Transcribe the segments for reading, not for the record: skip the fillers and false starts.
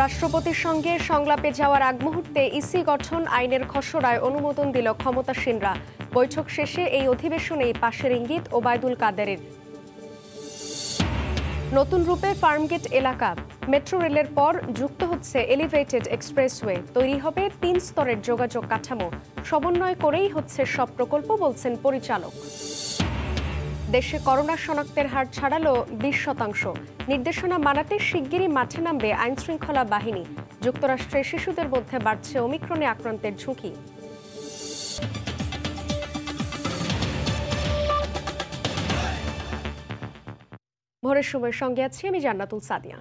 রাষ্ট্রপতির সঙ্গে সংলাপে যাওয়ার আগ মুহূর্তে ইসি গঠন আইনের খসড়ায় অনুমোদন দিল ক্ষমতাসীনরা। বৈঠক শেষে এই অধিবেশনেই পাশের ইঙ্গিত ওবায়দুল কাদেরের। নতুন রূপে ফার্মগেট এলাকা, মেট্রো রেলের পর যুক্ত হচ্ছে এলিভেটেড এক্সপ্রেসওয়ে। তৈরি হবে 3 স্তরের যোগাযোগ কাঠামো। সমন্বয় করেই হচ্ছে সব প্রকল্প, বলছেন পরিচালক। দেশে করোনা শনাক্তের হার ছাড়ালো 20%। নির্দেশনা মানাতে শিগগিরই মাঠে নামবে আইনশৃঙ্খলা বাহিনী। যুক্তরাষ্ট্রে শিশুদের মধ্যে বাড়ছে ওমিক্রনে আক্রান্তের ঝুঁকি। ভোরের সময় সঙ্গে আছি আমি জান্নাতুল সাদিয়া।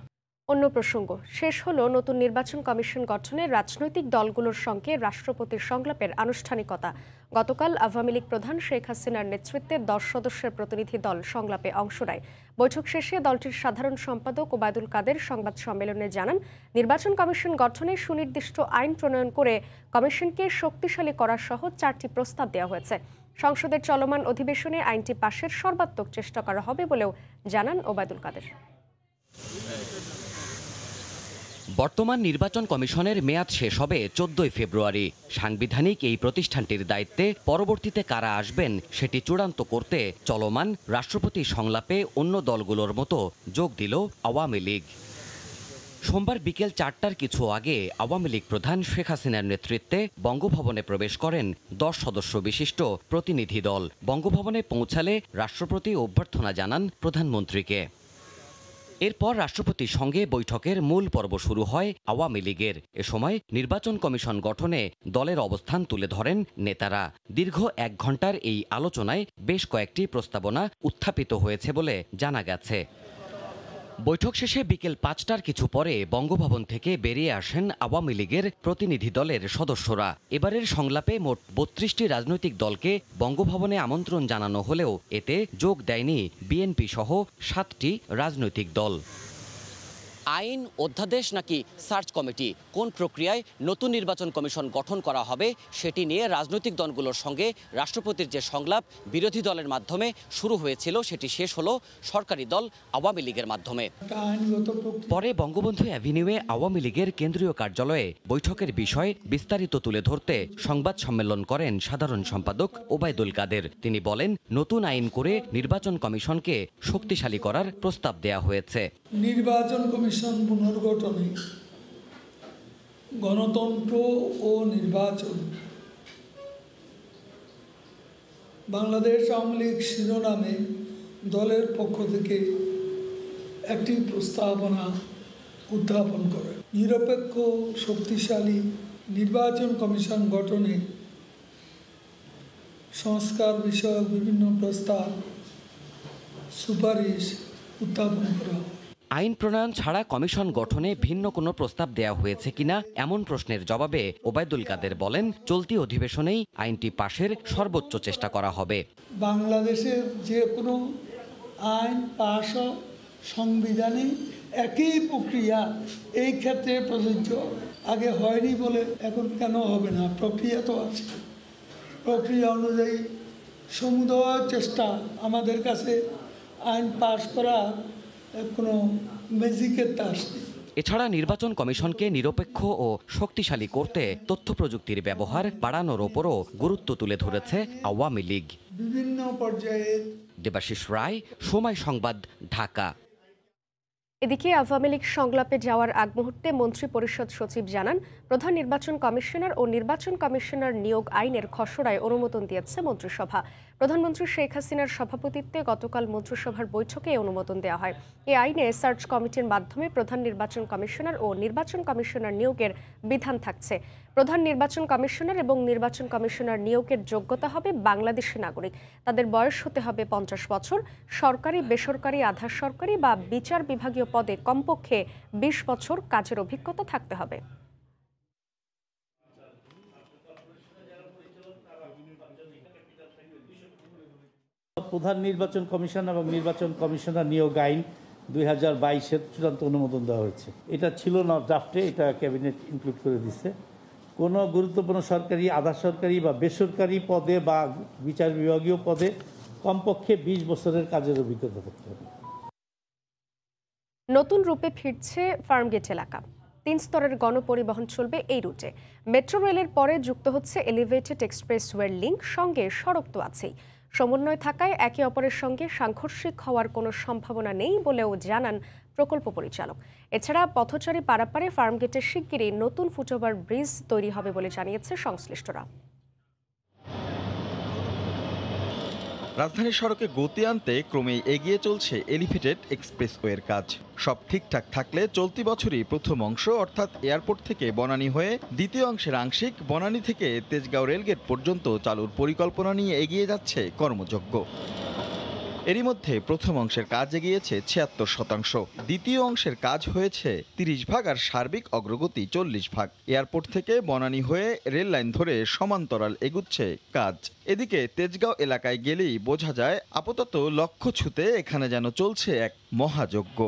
অন্য প্রসঙ্গ, শেষ হলো নতুন নির্বাচন কমিশন গঠনের রাজনৈতিক দলগুলোর সঙ্গে রাষ্ট্রপতির সংলাপের আনুষ্ঠানিকতা। গতকাল আওয়ামী লীগ প্রধান শেখ হাসিনার নেতৃত্বে 10 সদস্যের প্রতিনিধি দল সংলাপে অংশ নেয়। বৈঠক শেষে দলটির সাধারণ সম্পাদক ওবায়দুল কাদের সংবাদ সম্মেলনে জানান, নির্বাচন কমিশন গঠনে সুনির্দিষ্ট আইন প্রণয়ন করে কমিশনকে শক্তিশালী করা সহ 4টি প্রস্তাব দেওয়া হয়েছে। সংসদের চলমান অধিবেশনে আইনটি পাশের সর্বাত্মক চেষ্টা করা হবে বলেও জানান ওবায়দুল কাদের। বর্তমান নির্বাচন কমিশনের মেয়াদ শেষ হবে 14 ফেব্রুয়ারি। সাংবিধানিক এই প্রতিষ্ঠানটির দায়িত্বে পরবর্তীতে কারা আসবেন সেটি চূড়ান্ত করতে চলমান রাষ্ট্রপতি সংলাপে অন্য দলগুলোর মতো যোগ দিল আওয়ামী লীগ। সোমবার বিকেল 4টার কিছু আগে আওয়ামী লীগ প্রধান শেখ হাসিনার নেতৃত্বে বঙ্গভবনে প্রবেশ করেন 10 সদস্য বিশিষ্ট প্রতিনিধি দল। বঙ্গভবনে পৌঁছালে রাষ্ট্রপতি অভ্যর্থনা জানান প্রধানমন্ত্রীকে। এরপর রাষ্ট্রপতির সঙ্গে বৈঠকের মূল পর্ব শুরু হয় আওয়ামী লীগের। এ সময় নির্বাচন কমিশন গঠনে দলের অবস্থান তুলে ধরেন নেতারা। দীর্ঘ 1 ঘণ্টার এই আলোচনায় বেশ কয়েকটি প্রস্তাবনা উত্থাপিত হয়েছে বলে জানা গেছে। বৈঠক শেষে বিকেল 5টার কিছু পরে বঙ্গভবন থেকে বেরিয়ে আসেন আওয়ামী লীগের প্রতিনিধি দলের সদস্যরা। এবারের সংলাপে মোট 32টি রাজনৈতিক দলকে বঙ্গভবনে আমন্ত্রণ জানানো হলেও এতে যোগ দেয়নি বিএনপি সহ 7টি রাজনৈতিক দল। আইন, অধ্যাদেশ নাকি সার্চ কমিটি, কোন প্রক্রিয়ায় নতুন নির্বাচন কমিশন গঠন করা হবে সেটি নিয়ে রাজনৈতিক দলগুলোর সঙ্গে রাষ্ট্রপতির যে সংলাপ বিরোধী দলের মাধ্যমে শুরু হয়েছিল সেটি শেষ হলো সরকারি দল আওয়ামী লীগের মাধ্যমে। পরে বঙ্গবন্ধু অ্যাভিনিউয়ে আওয়ামী লীগের কেন্দ্রীয় কার্যালয়ে বৈঠকের বিষয় বিস্তারিত তুলে ধরতে সংবাদ সম্মেলন করেন সাধারণ সম্পাদক ওবায়দুল কাদের। তিনি বলেন, নতুন আইন করে নির্বাচন কমিশনকে শক্তিশালী করার প্রস্তাব দেয়া হয়েছে। নির্বাচন কমিশন পুনর্গঠনে গণতন্ত্র ও নির্বাচন বাংলাদেশ আওয়ামী লীগ শিরোনামে দলের পক্ষ থেকে একটি প্রস্তাবনা উত্থাপন করে নিরপেক্ষ শক্তিশালী নির্বাচন কমিশন গঠনে সংস্কার বিষয়ক বিভিন্ন প্রস্তাব সুপারিশ উত্থাপন করা হয়। আইন প্রণয়ন ছাড়া কমিশন গঠনে ভিন্ন কোনো প্রস্তাব দেয়া হয়েছে কিনা এমন প্রশ্নের জবাবে ওবায়দুল কাদের বলেন, চলতি অধিবেশনেই আইনটি পাশের সর্বোচ্চ চেষ্টা করা হবে। বাংলাদেশের যে কোনো আইন পাশ সংবিধানে একই প্রক্রিয়া এই ক্ষেত্রে প্রযোজ্য। আগে হয়নি বলে এখন কেন হবে না? প্রক্রিয়া তো আছে। প্রক্রিয়া অনুযায়ী সমুদয় চেষ্টা আমাদের কাছে আইন পাশ করা কোনো ম্যাজিকের তাস নেই। এছাড়া নির্বাচন কমিশনকে নিরপেক্ষ ও শক্তিশালী করতে তথ্য প্রযুক্তির ব্যবহার বাড়ানোর ওপরও গুরুত্ব তুলে ধরেছে আওয়ামী লীগ। বিভিন্ন পর্যায়ে। দেবাশিস রায়, সময় সংবাদ, ঢাকা। এদিকে আওয়ামী লীগ সংলাপে যাওয়ার আগ মুহূর্তে মন্ত্রী পরিষদ সচিব জানান, প্রধান নির্বাচন কমিশনার ও নির্বাচন কমিশনার নিয়োগ আইনের খসড়ায় অনুমোদন দিয়েছে মন্ত্রিসভা। প্রধানমন্ত্রী শেখ হাসিনার সভাপতিত্বে গতকাল মন্ত্রিসভার বৈঠকে অনুমোদন দেওয়া হয়। এই আইনে সার্চ কমিটির মাধ্যমে প্রধান নির্বাচন কমিশনার ও নির্বাচন কমিশনার নিয়োগের বিধান থাকছে। প্রধান নির্বাচন কমিশনার এবং নির্বাচন কমিশনার নিয়োগের যোগ্যতা হবে বাংলাদেশি নাগরিক। তাদের বয়স হতে হবে 50 বছর। সরকারি, বেসরকারি, আধা সরকারি বা বিচার বিভাগীয় পদে কমপক্ষে 20 বছর কাজের অভিজ্ঞতা থাকতে হবে। প্রধান নির্বাচন কমিশন এবং নির্বাচন কমিশনার নিয়োগ আইন 2022-এর চূড়ান্ত অনুমোদন দেওয়া হয়েছে। এটা ছিল না ড্রাফটে, এটা ক্যাবিনেট ইনক্লুড করে দিচ্ছে। কোনো গুরুত্বপূর্ণ সরকারি, আধা সরকারি বা বেসরকারি পদে বা বিচার বিভাগীয় পদে কমপক্ষে 20 বছরের কাজের অভিজ্ঞতা থাকতে হবে। নতুন রূপে ফিরছে ফার্মগেট এলাকা। 3 স্তরের গণপরিবহন চলবে এই রুটে। মেট্রো রেলের পরে যুক্ত হচ্ছে এলিভেটেড এক্সপ্রেসওয়ের লিঙ্ক, সঙ্গে সড়ক তো আছেই। সমন্বয় থাকায় একে অপরের সঙ্গে সাংঘর্ষিক হওয়ার কোনো সম্ভাবনা নেই বলেও জানান প্রকল্প পরিচালক। এছাড়া পথচারী পারাপারে ফার্মগেটের শিগগিরই নতুন ফুটওভার ব্রিজ তৈরি হবে বলে জানিয়েছে সংশ্লিষ্টরা। রাজধানী সড়কে গতি আনতে ক্রমেই এগিয়ে চলছে এলিভেটেড এক্সপ্রেসওয়ের কাজ। সব ঠিকঠাক থাকলে চলতি বছরই প্রথম অংশ অর্থাৎ এয়ারপোর্ট থেকে বনানী হয়ে দ্বিতীয় অংশের আংশিক, বনানী থেকে তেজগাঁও রেলগেট পর্যন্ত চালুর পরিকল্পনা নিয়ে এগিয়ে যাচ্ছে কর্মযজ্ঞ। এরই মধ্যে প্রথম অংশের কাজ এগিয়েছে ৭৬%, দ্বিতীয় অংশের কাজ হয়েছে ৩০% আর সার্বিক অগ্রগতি ৪০%। এয়ারপোর্ট থেকে বনানী হয়ে রেল লাইন ধরে সমান্তরাল এগুচ্ছে কাজ। এদিকে তেজগাঁও এলাকায় গেলেই বোঝা যায় আপাতত লক্ষ্য ছুঁতে এখানে যেন চলছে এক মহাযজ্ঞ।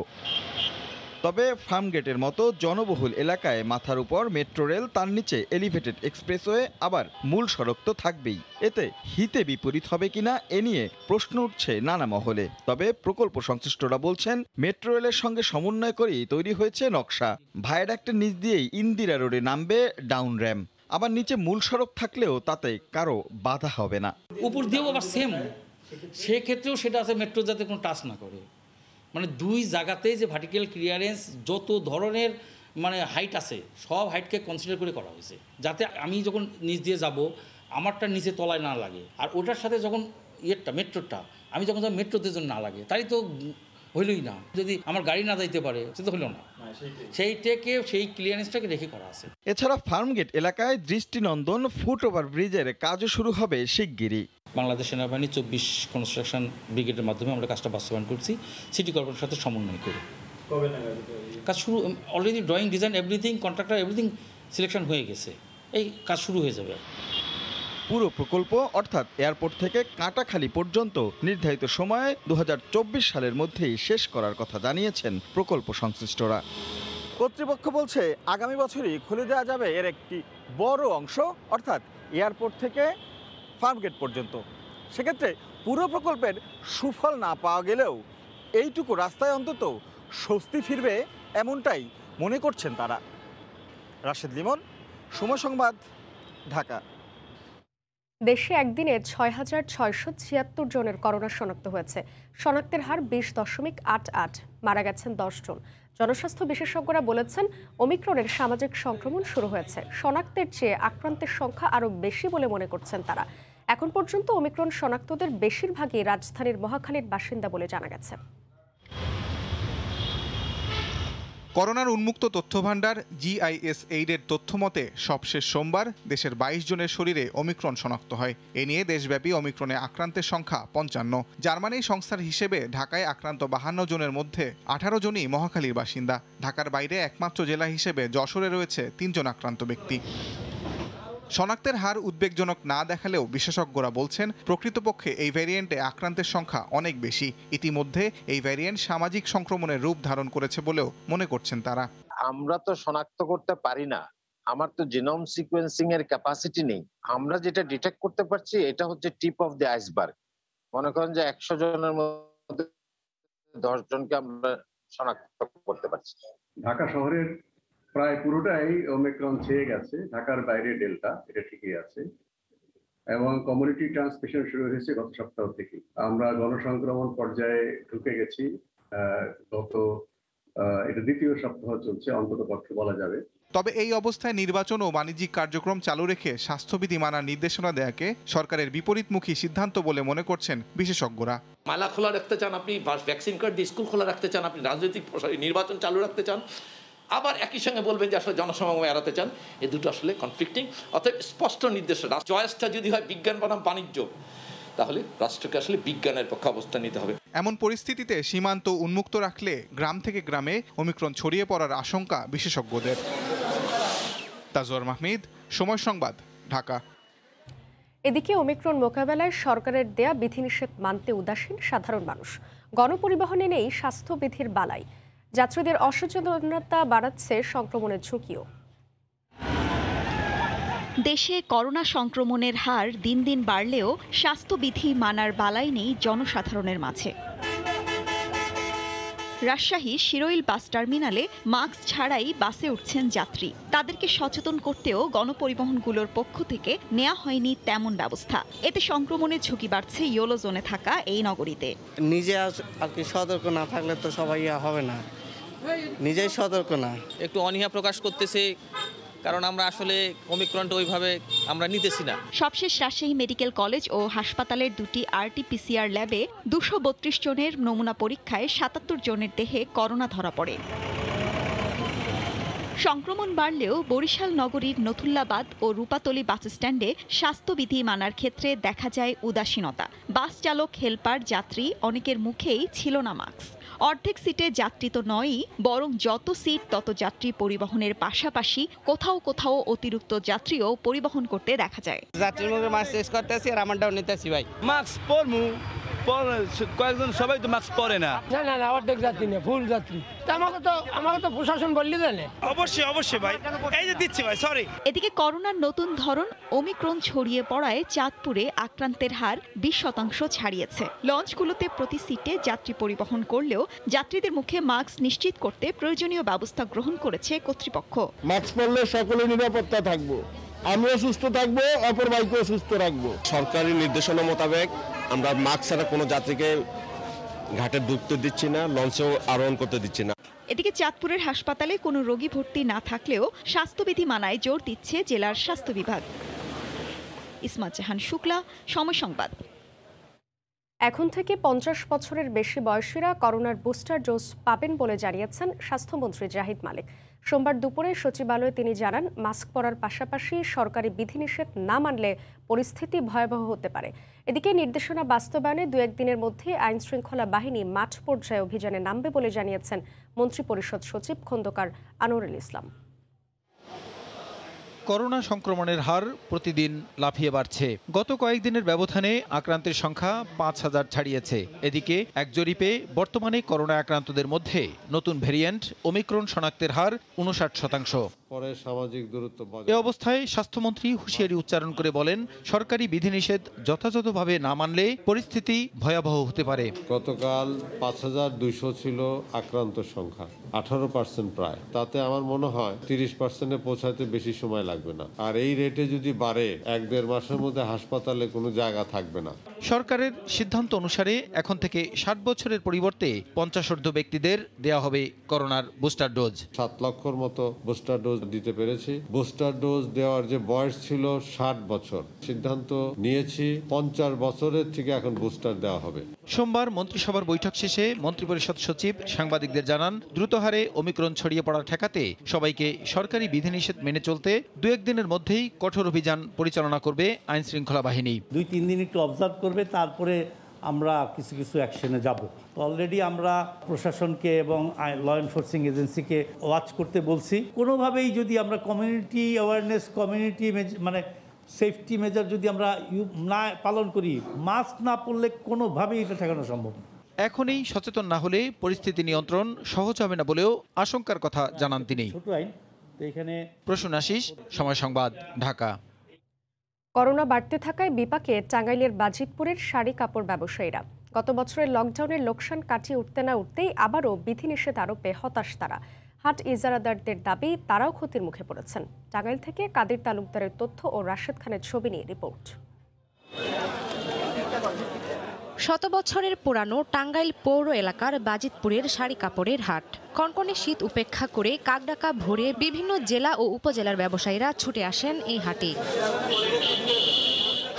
তবে ফার্মগেটের মতো জনবহুল এলাকায় মাথার উপর মেট্রো রেল, তার নিচে এলিভেটেড এক্সপ্রেসওয়ে, আবার মূল সড়ক তো থাকবেই। এতে হিতে বিপরীত হবে কিনা এ নিয়ে প্রশ্ন উঠছে নানা মহলে। তবে প্রকল্প সংশ্লিষ্টরা বলছেন মেট্রো রেলের সঙ্গে সমন্বয় করেই তৈরি হয়েছে নকশা। ভায়াডাক্টের নিচ দিয়েই ইন্দিরা রোডে নামবে ডাউন র্যাম্প, আবার নিচে মূল সড়ক থাকলেও তাতে কারো বাধা হবে না। উপর দিয়েও আবার সেম, সেক্ষেত্রেও সেটা আছে মেট্রো যাতে কোনো টাচ না করে। মানে দুই জায়গাতেই যে ভার্টিক্যাল ক্লিয়ারেন্স যত ধরনের হাইট আছে সব হাইটকে কনসিডার করে করা হয়েছে, যাতে আমি যখন নিচ দিয়ে যাব আমারটা নিচে তলায় না লাগে, আর ওটার সাথে যখন মেট্রোটা আমি যখন মেট্রোতে জন্য না লাগে, তাই তো হইলই না। যদি আমার গাড়ি না যাইতে পারে সে তো হইল না, সেই ক্লিয়ারেন্সটাকে রেখে করা আছে। এছাড়া ফার্মগেট এলাকায় দৃষ্টিনন্দন ফুটওভার ব্রিজের কাজও শুরু হবে শিগগিরই। বাংলাদেশ সেনাবাহিনী 24 কনস্ট্রাকশন ব্রিগেডের মাধ্যমে আমরা কাজটা বাস্তবায়ন করছি সিটি কর্পোরেশনের সাথে সমন্বয় করে। কাজ শুরু, already drawing, design, everything, contractor everything selection হয়ে গেছে, এই কাজ শুরু হয়ে যাবে। পুরো প্রকল্প অর্থাৎ এয়ারপোর্ট থেকে কাঁটাখালী পর্যন্ত নির্ধারিত সময়ে 2024 সালের মধ্যেই শেষ করার কথা জানিয়েছেন প্রকল্প সংশ্লিষ্টরা। কর্তৃপক্ষ বলছে আগামী বছরই খুলে দেওয়া যাবে এর একটি বড় অংশ, অর্থাৎ এয়ারপোর্ট থেকে ফার্মগেট পর্যন্ত। সেক্ষেত্রে পুরো প্রকল্পের সুফল না পাওয়া গেলেও এইটুকু রাস্তায় অন্তত স্বস্তি ফিরবে, এমনটাই মনে করছেন তারা। রাশেদ লিমন, সময় সংবাদ, ঢাকা। দেশে একদিনে ৬,৬৭৬ জনের করোনা শনাক্ত হয়েছে। শনাক্তের হার 20.88। মারা গেছেন 10 জন। জনস্বাস্থ্য বিশেষজ্ঞরা বলেছেন ওমিক্রনের সামাজিক সংক্রমণ শুরু হয়েছে। শনাক্তের চেয়ে আক্রান্তের সংখ্যা আরও বেশি বলে মনে করছেন তারা। এখন পর্যন্ত ওমিক্রন শনাক্তদের বেশিরভাগই রাজধানীর মহাখালীর বাসিন্দা বলে জানা গেছে। করোনার উন্মুক্ত তথ্যভাণ্ডার GIS-8 তথ্য মতে সবশেষ সোমবার দেশের 22 জনের শরীরে ওমিক্রন শনাক্ত হয়। এ নিয়ে দেশব্যাপী ওমিক্রনে আক্রান্তের সংখ্যা 55। জার্মানি সংস্থার হিসেবে ঢাকায় আক্রান্ত 52 জনের মধ্যে 18 জনই মহাখালীর বাসিন্দা। ঢাকার বাইরে একমাত্র জেলা হিসেবে যশোরে রয়েছে 3 জন আক্রান্ত ব্যক্তি। শনাক্তের হার উদ্বেগজনক না দেখালেও বিশেষজ্ঞরা বলছেন প্রকৃতপক্ষে এই ভ্যারিয়েন্টে আক্রান্তের সংখ্যা অনেক বেশি। ইতিমধ্যে এই ভ্যারিয়েন্ট সামাজিক সংক্রমণের রূপ ধারণ করেছে বলেও মনে করছেন তারা। আমরা তো শনাক্ত করতে পারি না, আমার তো জিনোম সিকোয়েন্সিং এর ক্যাপাসিটি নেই। আমরা যেটা ডিটেক্ট করতে পারছি এটা হচ্ছে টিপ অফ দ্য আইসবার্গ। মনে করেন যে 100 জনের মধ্যে 10 জনকে আমরা শনাক্ত করতে পারছি। ঢাকা শহরের প্রায় পুরোটাই ওমিক্রন ছেয়ে গেছে, ঢাকার বাইরে ডেল্টা, এটা ঠিকই আছে, এবং কমিউনিটি ট্রান্সমিশন শুরু হয়েছে গত সপ্তাহ থেকে। আমরা গণসংক্রমণ পর্যায়ে ঢুকে গেছি, এটা দ্বিতীয় সপ্তাহ চলছে অন্তত পক্ষে বলা যাবে। তবে এই অবস্থায় নির্বাচন ও বাণিজ্যিক কার্যক্রম চালু রেখে স্বাস্থ্যবিধি মানার নির্দেশনা দেয়াকে সরকারের বিপরীতমুখী সিদ্ধান্ত বলে মনে করছেন বিশেষজ্ঞরা। মালা খোলা রাখতে চান আপনি, ভ্যাকসিন কার্ড দিয়ে স্কুল খোলা রাখতে চান আপনি, রাজনৈতিক নির্বাচন চালু রাখতে চান, আবার একই সঙ্গে বলবেন যে আসলে জনসমাগম এড়াতে চান। এই দুটো আসলে কনফ্লিক্টিং। অতএব স্পষ্ট নির্দেশনা, চয়েসটা যদি হয় বিজ্ঞান বনাম বাণিজ্য, তাহলে রাষ্ট্রকে আসলে বিজ্ঞানের পক্ষে অবস্থান নিতে হবে। এমন পরিস্থিতিতে সীমান্ত উন্মুক্ত রাখলে গ্রাম থেকে গ্রামে ওমিক্রন ছড়িয়ে পড়ার আশঙ্কা বিশেষজ্ঞদের। তাজওয়ার মাহমুদ, সময় সংবাদ, ঢাকা। এদিকে ওমিক্রন মোকাবেলায় সরকারের দেয়া বিধিনিষেধ মানতে উদাসীন সাধারণ মানুষ। গণপরিবহনে নেই স্বাস্থ্যবিধির বালাই। যাত্রীদের অসচেতনতা বাড়াচ্ছে সংক্রমণের ঝুঁকিও। দেশে করোনা সংক্রমণের হার দিন দিন বাড়লেও স্বাস্থ্যবিধি মানার বালাই নেই জনসাধারণের মাঝে। রাজশাহী শিরোইল বাস টার্মিনালে মাস্ক ছাড়াই বাসে উঠছেন যাত্রী। তাদেরকে সচেতন করতেও গণপরিবহনগুলোর পক্ষ থেকে নেওয়া হয়নি তেমন ব্যবস্থা। এতে সংক্রমণের ঝুঁকি বাড়ছে ইয়েলো জোনে থাকা এই নগরীতে। নিজে আর কি সতর্ক না থাকলে তো সবাই হবে না, নিজেই সতর্ক না। একটু অনীহা প্রকাশ করতেছে, কারণ আমরা আসলে ওমিক্রনটা ওইভাবে আমরা নিতেছি না। সবশেষ রাজশাহী মেডিকেল কলেজ ও হাসপাতালের দুটি RT-PCR ল্যাবে 232 জনের নমুনা পরীক্ষায় 77 জনের দেহে করোনা ধরা পড়ে। সংক্রমণ বাড়লেও বরিশাল নগরীর নথুল্লাবাদ ও রূপাতলী বাস স্ট্যান্ডে স্বাস্থ্যবিধি মানার ক্ষেত্রে দেখা যায় উদাসীনতা। বাস চালক, হেলপার, যাত্রী অনেকের মুখেই ছিল না মাস্ক। অর্ধেক সিটে যাত্রী তো নয়ই, বরং যত সিট তত যাত্রী পরিবহনের পাশাপাশি কোথাও কোথাও অতিরিক্ত যাত্রীও পরিবহন করতে দেখা যায়। যাত্রীর মুখে মাস্ক শেষ করতেছি আর আমারটাও নিতেছি ভাই। মাস্ক পরমু, কয়েকজন সবাই তো মাস্ক পরে না। না অর্ধেক যাত্রী না, ফুল যাত্রী। আমাকে তো প্রশাসন বললি জানে। অবশ্যই ভাই, এই যে দিচ্ছি ভাই, সরি। এদিকে করোনার নতুন ধরন ওমিক্রন ছড়িয়ে পড়ায় চাঁদপুরে আক্রান্তের হার 20% ছাড়িয়েছে। লঞ্চগুলোতে প্রতি সিটে যাত্রী পরিবহন করলেও যাত্রীদের মুখে মাস্ক নিশ্চিত করতে প্রয়োজনীয় ব্যবস্থা গ্রহণ করেছে কর্তৃপক্ষ। মাস্ক পরলে সকলে নিরাপত্তা থাকবো, আমিও সুস্থ থাকবো, অপর ভাইকেও সুস্থ রাখবো। সরকারি নির্দেশনা মোতাবেক আমরা মাস্ক ছাড়া কোনো যাত্রীকে ঘাটে ঢুকতে দিচ্ছি না, লঞ্চেও আরোহণ করতে দিচ্ছি না। এদিকে চাঁদপুরের হাসপাতালে কোনো রোগী ভর্তি না থাকলেও স্বাস্থ্যবিধি মানায় জোর দিচ্ছে জেলার স্বাস্থ্য বিভাগ। ইসমাত জাহান শুক্লা, সময় সংবাদ। এখন থেকে 50 বছরের বেশি বয়সীরা করোনার বুস্টার ডোজ পাবেন বলে জানিয়েছেন স্বাস্থ্যমন্ত্রী জাহিদ মালিক। সোমবার দুপুরে সচিবালয়ে তিনি জানান, মাস্ক পরার পাশাপাশি সরকারি বিধিনিষেধ না মানলে পরিস্থিতি ভয়াবহ হতে পারে। এদিকে নির্দেশনা বাস্তবায়নে 2-1 দিনের মধ্যে আইন শৃঙ্খলা বাহিনী মাঠ পর্যায়ে অভিযানে নামবে বলে জানিয়েছেন মন্ত্রিপরিষদ সচিব খন্দকার আনোয়ারুল ইসলাম। করোনা সংক্রমণের হার প্রতিদিন লাফিয়ে বাড়ছে। গত কয়েকদিনের ব্যবধানে আক্রান্তের সংখ্যা 5000 ছাড়িয়েছে। এদিকে এক জরিপে বর্তমানে করোনা আক্রান্তদের মধ্যে নতুন ভেরিয়েন্ট ওমিক্রন শনাক্তের হার 59%। পরে সামাজিক দূরত্ব এ অবস্থায় স্বাস্থ্যমন্ত্রী হুঁশিয়ারি উচ্চারণ করে বলেন, সরকারি বিধিনিষেধ যথাযথভাবে না মানলে পরিস্থিতি ভয়াবহ হতে পারে। গতকাল 5200 ছিল আক্রান্ত সংখ্যা, 18% প্রায়। তাতে আমার মনে হয় 30%-এ পৌঁছাতে বেশি সময় লাগবে না। আর এই রেটে যদি বাড়ে, 1-1.5 মাসের মধ্যে হাসপাতালে কোনো জায়গা থাকবে না। সরকারের সিদ্ধান্ত অনুসারে এখন থেকে 60 বছরের পরিবর্তে 50 ব্যক্তিদের দেওয়া হবে করোনার বুস্টার ডোজ। 7 লক্ষর মতো বুস্টার ডোজ দিতে পেরেছি। বুস্টার ডোজ দেওয়ার যে বয়স ছিল 60 বছর, সিদ্ধান্ত নিয়েছি 50 বছরের থেকে এখন বুস্টার দেওয়া হবে। সোমবার মন্ত্রিসভার বৈঠক শেষে মন্ত্রিপরিষদ সচিব সাংবাদিকদের জানান, দ্রুত হারে ওমিক্রন ছড়িয়ে পড়া ঠেকাতে সবাইকে সরকারি বিধিনিষেধ মেনে চলতে 2-1 দিনের মধ্যেই কঠোর অভিযান পরিচালনা করবে আইন শৃঙ্খলা বাহিনী। 2-3 দিন একটু অবজার্ভ করবে, তারপরে আমরা কিছু অ্যাকশনে যাব। অলরেডি আমরা প্রশাসনকে এবং ল এনফোর্সিং এজেন্সিকে ওয়াচ করতে বলছি। কোনোভাবেই যদি আমরা কমিউনিটি অ্যাওয়ারনেস, কমিউনিটি মানে সেফটি মেজার যদি আমরা না পালন করি, মাস্ক না পরলে কোনোভাবেই এটা ঠেকানো সম্ভব না। এখনই সচেতন না হলে পরিস্থিতি নিয়ন্ত্রণ সহজ হবে না বলেও আশঙ্কার কথা জানান তিনি। প্রসূন আশিস, সময় সংবাদ, ঢাকা। করোনা বাড়তে থাকায় বিপাকে টাঙ্গাইলের বাজিতপুরের শাড়ি কাপড় ব্যবসায়ীরা। গত বছরের লকডাউনের লোকসান কাটিয়ে উঠতে না উঠতেই আবারও বিধিনিষেধ আরোপে হতাশ তারা। হাট ইজারাদারদের দাবি, তারাও ক্ষতির মুখে পড়েছেন। টাঙ্গাইল থেকে কাদের তালুকদারের তথ্য ও রাশেদ খানের ছবি নিয়ে রিপোর্ট। 100 বছরের পুরানো টাঙ্গাইল পৌর এলাকার বাজিতপুরের শাড়ি কাপড়ের হাট। কনকনে শীত উপেক্ষা করে কাকডাকা ভোরে বিভিন্ন জেলা ও উপজেলার ব্যবসায়ীরা ছুটে আসেন এই হাটে।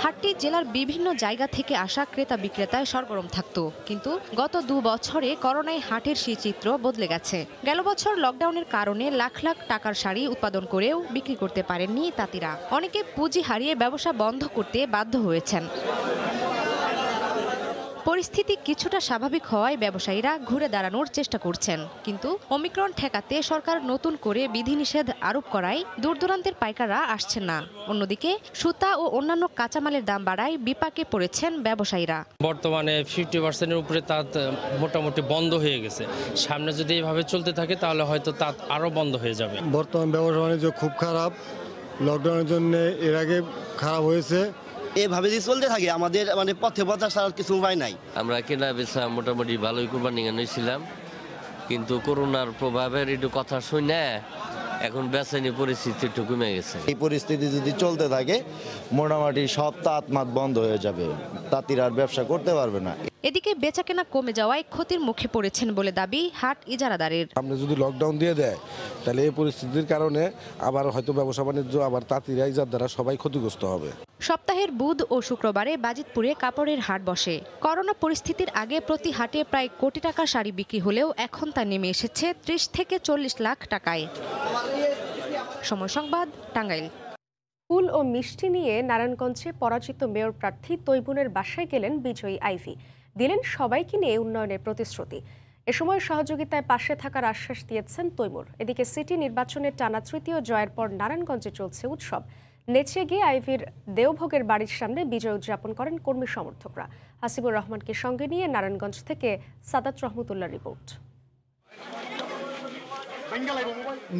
হাটটি জেলার বিভিন্ন জায়গা থেকে আসা ক্রেতা বিক্রেতায় সরগরম থাকত, কিন্তু গত 2 বছরে করোনায় হাটের সেই চিত্র বদলে গেছে। গেল বছর লকডাউনের কারণে লাখ লাখ টাকার শাড়ি উৎপাদন করেও বিক্রি করতে পারেননি তাঁতিরা। অনেকে পুঁজি হারিয়ে ব্যবসা বন্ধ করতে বাধ্য হয়েছেন। পরিস্থিতি কিছুটা স্বাভাবিক হওয়ায় ব্যবসায়ীরা ঘুরে দাঁড়ানোর চেষ্টা করছেন, কিন্তু ওমিক্রন ঠেকাতে সরকার নতুন করে বিধিনিষেধ আরোপ করায় দূরদূরান্তের পাইকাররা আসছেন না। অন্যদিকে সুতা ও অন্যান্য কাঁচামালের দাম বাড়ায় বিপাকে পড়েছেন ব্যবসায়ীরা। বর্তমানে 50%-এর উপরে তাঁত মোটামুটি বন্ধ হয়ে গেছে। সামনে যদি এইভাবে চলতে থাকে তাহলে হয়তো তাঁত আরও বন্ধ হয়ে যাবে। বর্তমান ব্যবসা বাণিজ্য খুব খারাপ, লকডাউনের জন্য এর আগে খারাপ হয়েছে। এভাবে যদি চলতে থাকে আমাদের পথে পথা ছাড়া কিছু উপায় নাই। আমরা কেনা বেচা মোটামুটি ভালোই কুরবানি নিয়েছিলাম, কিন্তু করোনার প্রভাবের একটু কথা শুনে এখন বেচেনি পরিস্থিতি একটু কমে গেছে। এই পরিস্থিতি যদি চলতে থাকে মোটামুটি সব তাঁত বন্ধ হয়ে যাবে, তাঁতিরা আর ব্যবসা করতে পারবে না। এদিকে বেচাকেনা কমে যাওয়ায় ক্ষতির মুখে পড়েছেন বলে দাবি হাট ইজারাদারের। সামনে যদি লকডাউন দিয়ে দেয় তাহলে এই পরিস্থিতির কারণে আবার হয়তো ব্যবসা বাণিজ্য আবার তাঁতিরা ইজারদাররা সবাই ক্ষতিগ্রস্ত হবে। সপ্তাহের বুধ ও শুক্রবারে বাজিতপুরে কাপড়ের হাট বসে। করোনা পরিস্থিতির আগে প্রতি হাটে প্রায় কোটি টাকা শাড়ি বিক্রি হলেও এখন তা নেমে এসেছে 30 থেকে 40 লাখ টাকায়। সময় সংবাদ, টাঙ্গাইল। ফুল ও মিষ্টি নিয়ে নারায়ণগঞ্জে পরাজিত মেয়র প্রার্থী তৈবুনের বাসায় গেলেন বিজয়ী আইভি, দিলেন সবাইকে নিয়ে উন্নয়নের প্রতিশ্রুতি। এ সময় সহযোগিতায় পাশে থাকার আশ্বাস দিয়েছেন তৈমুর। এদিকে সিটি নির্বাচনের টানা তৃতীয় জয়ের পর নারায়ণগঞ্জে চলছে উৎসব। নেচে গিয়ে আইভির দেওভোগের বাড়ির সামনে বিজয় উদযাপন করেন কর্মী সমর্থকরা। হাসিবুর রহমানকে সঙ্গে নিয়ে নারায়ণগঞ্জ থেকে সাদাত রহমতুল্লাহ রিপোর্ট।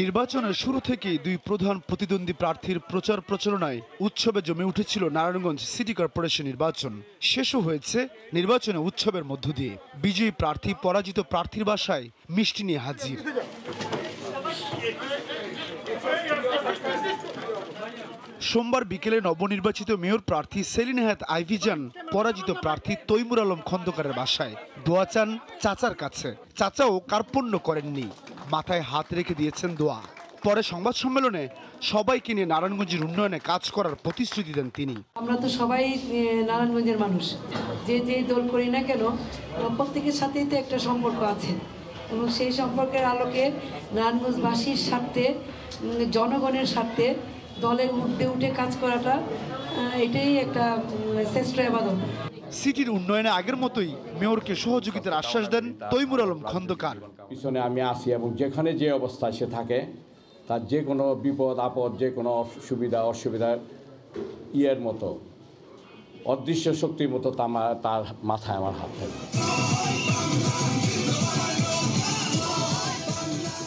নির্বাচনের শুরু থেকেই দুই প্রধান প্রতিদ্বন্দ্বী প্রার্থীর প্রচার প্রচারণায় উৎসবে জমে উঠেছিল নারায়ণগঞ্জ সিটি কর্পোরেশন নির্বাচন। শেষও হয়েছে নির্বাচনে উৎসবের মধ্য দিয়ে। বিজয়ী প্রার্থী পরাজিত প্রার্থীর বাসায় মিষ্টি নিয়ে হাজির। সোমবার বিকেলে নবনির্বাচিত মেয়র প্রার্থী সেলিন হায়াত আইভি যান পরাজিত প্রার্থী তৈমুর আলম খন্দকারের বাসায়। দোয়া চান চাচার কাছে। চাচাও কার্পণ্য করেননি, মাথায় হাত রেখে দিয়েছেন দোয়া। পরে সংবাদ সম্মেলনে সবাইকে নিয়ে নারায়ণগঞ্জের উন্নয়নে কাজ করার প্রতিশ্রুতি দেন তিনি। আমরা তো সবাই নারায়ণগঞ্জের মানুষ, যে দল করি না কেন প্রত্যেকের সাথেই তো একটা সম্পর্ক আছে এবং সেই সম্পর্কের আলোকে নারায়ণগঞ্জবাসীর স্বার্থে, জনগণের স্বার্থে দলের উঠতে উঠে কাজ করাটা এটাই একটা শ্রেষ্ঠ ইবাদত। সিটির উন্নয়নে আগের মতোই মেয়রকে সহযোগিতার আশ্বাস দেন তৈমুর আলম খন্দকার। পিছনে আমি আসি এবং যেখানে যে অবস্থায় সে থাকে তার যে কোনো বিপদ আপদ, যে কোনো সুবিধা অসুবিধার ইয়ের মতো অদৃশ্য শক্তির মতো তার মাথায় আমার হাত থাকে।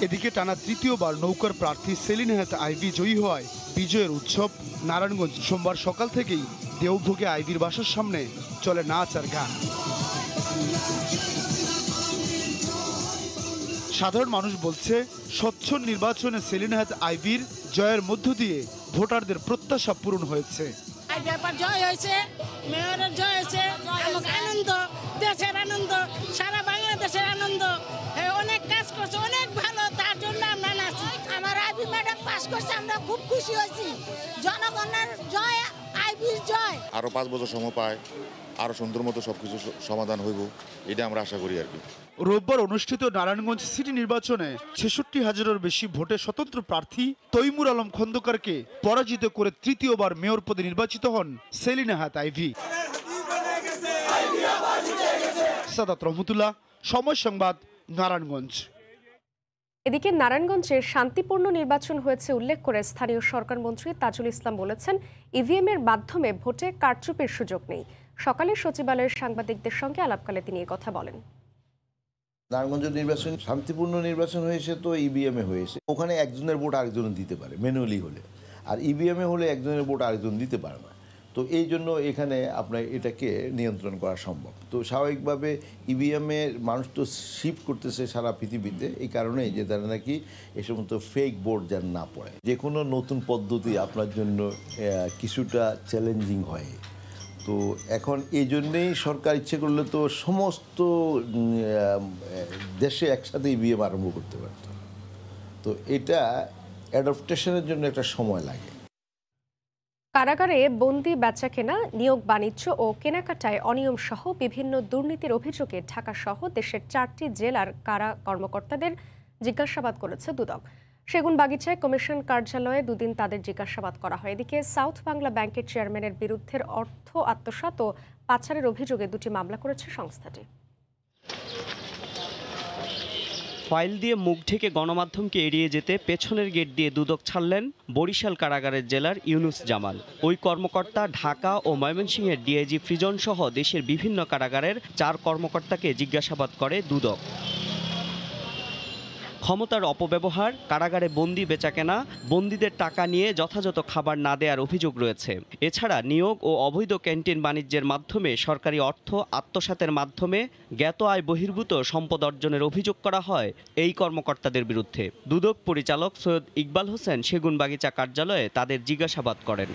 এদিকে টানা তৃতীয়বার নৌকার প্রার্থী সেলিন হায়াত আইভি জয়ী হওয়ায় বিজয়ের উৎসব নারায়ণগঞ্জ। সোমবার সকাল থেকেই দেওভোগে আইভির বাসার সামনে চলে নাচ আর গান। সাধারণ মানুষ বলছে স্বচ্ছ নির্বাচনে সেলিন হায়াত আইভির জয়ের মধ্য দিয়ে ভোটারদের প্রত্যাশা পূরণ হয়েছে। জয় হয়েছে, মেয়রের জয় হয়েছে, আনন্দ, দেশের আনন্দ, সারা বাংলাদেশের আনন্দ। অনেক কাজ করছে, অনেক ভালো, তার জন্য আমরা নাচি। আমার আইভি ম্যাডাম পাস করছে, আমরা খুব খুশি হয়েছি। জনগণের জয়, আইভির জয়। আরো 5 বছর সময় পায়, আরো সুন্দর মতো সবকিছু সমাধান হইব, এটা আমরা আশা করি আর কি। রোববার অনুষ্ঠিত নারায়ণগঞ্জ সিটি নির্বাচনে 66,000-এর বেশি ভোটে স্বতন্ত্র প্রার্থী তৈমুর আলম খন্দকারকে পরাজিত করে তৃতীয়বার মেয়র পদে নির্বাচিত হন সেলিনা হায়াত আইভি। সাদাত রহমতুল্লাহ, সময় সংবাদ, নারায়ণগঞ্জ। এদিকে নারায়ণগঞ্জে শান্তিপূর্ণ নির্বাচন হয়েছে উল্লেখ করে স্থানীয় সরকার মন্ত্রী তাজুল ইসলাম বলেছেন, ইভিএম এর মাধ্যমে ভোটে কারচুপির সুযোগ নেই। সকালে সচিবালয়ের সাংবাদিকদের সঙ্গে আলাপকালে তিনি এই কথা বলেন। নারায়ণগঞ্জ নির্বাচন শান্তিপূর্ণ নির্বাচন হয়েছে, তো ইভিএমে হয়েছে। ওখানে একজনের ভোট আরেকজন দিতে পারে ম্যানুয়ালি হলে, আর ইভিএমে হলে একজনের ভোট আরেকজন দিতে পারে না। তো এই জন্য এখানে আপনার এটাকে নিয়ন্ত্রণ করা সম্ভব। তো স্বাভাবিকভাবে ইভিএমে মানুষ তো শিফট করতেছে সারা পৃথিবীতে, এই কারণেই যে তারা নাকি এই সমস্ত ফেক ভোট যেন না পড়ে। যে কোনো নতুন পদ্ধতি আপনার জন্য কিছুটা চ্যালেঞ্জিং হয়। তো এখন এই জন্যেই সরকার ইচ্ছে করলে তো সমস্ত দেশে একসাথে ইভিএম আরম্ভ করতে পারত। তো এটা অ্যাডাপ্টেশনের জন্য একটা সময় লাগে। কারাগারে বন্দি বেচাকেনা, নিয়োগ বাণিজ্য ও কেনাকাটায় অনিয়ম সহ বিভিন্ন দুর্নীতির অভিযোগে ঢাকা সহ দেশের 4টি জেলার কারা কর্মকর্তাদের জিজ্ঞাসাবাদ করেছে দুদক। সেগুনবাগিচায় কমিশন কার্যালয়ে দুদিন তাদের জিজ্ঞাসাবাদ করা হয়। এদিকে সাউথ বাংলা ব্যাংকের চেয়ারম্যানের বিরুদ্ধে অর্থ আত্মসাৎ ও পাচারের অভিযোগে 2টি মামলা করেছে সংস্থাটি। ফাইল দিয়ে মুখ ঢেকে গণমাধ্যমকে এড়িয়ে যেতে পেছনের গেট দিয়ে দুদক ছাড়লেন বরিশাল কারাগারের জেলার ইউনুস জামাল। ওই কর্মকর্তা ঢাকা ও ময়মনসিংহের ডিআইজি ফ্রিজন সহ দেশের বিভিন্ন কারাগারের 4 কর্মকর্তাকে জিজ্ঞাসাবাদ করে দুদক। ক্ষমতার অপব্যবহার, কারাগারে বন্দি বেচাকেনা, বন্দীদের টাকা নিয়ে যথাযথ খাবার না দেওয়ার অভিযোগ রয়েছে। এছাড়া নিয়োগ ও অবৈধ ক্যান্টিন বাণিজ্যের মাধ্যমে সরকারি অর্থ আত্মসাতের মাধ্যমে জ্ঞাত আয় বহির্ভূত সম্পদ অর্জনের অভিযোগ করা হয় এই কর্মকর্তাদের বিরুদ্ধে। দুদক পরিচালক সৈয়দ ইকবাল হোসেন সেগুনবাগিচা কার্যালয়ে তাদের জিজ্ঞাসাবাদ করেন।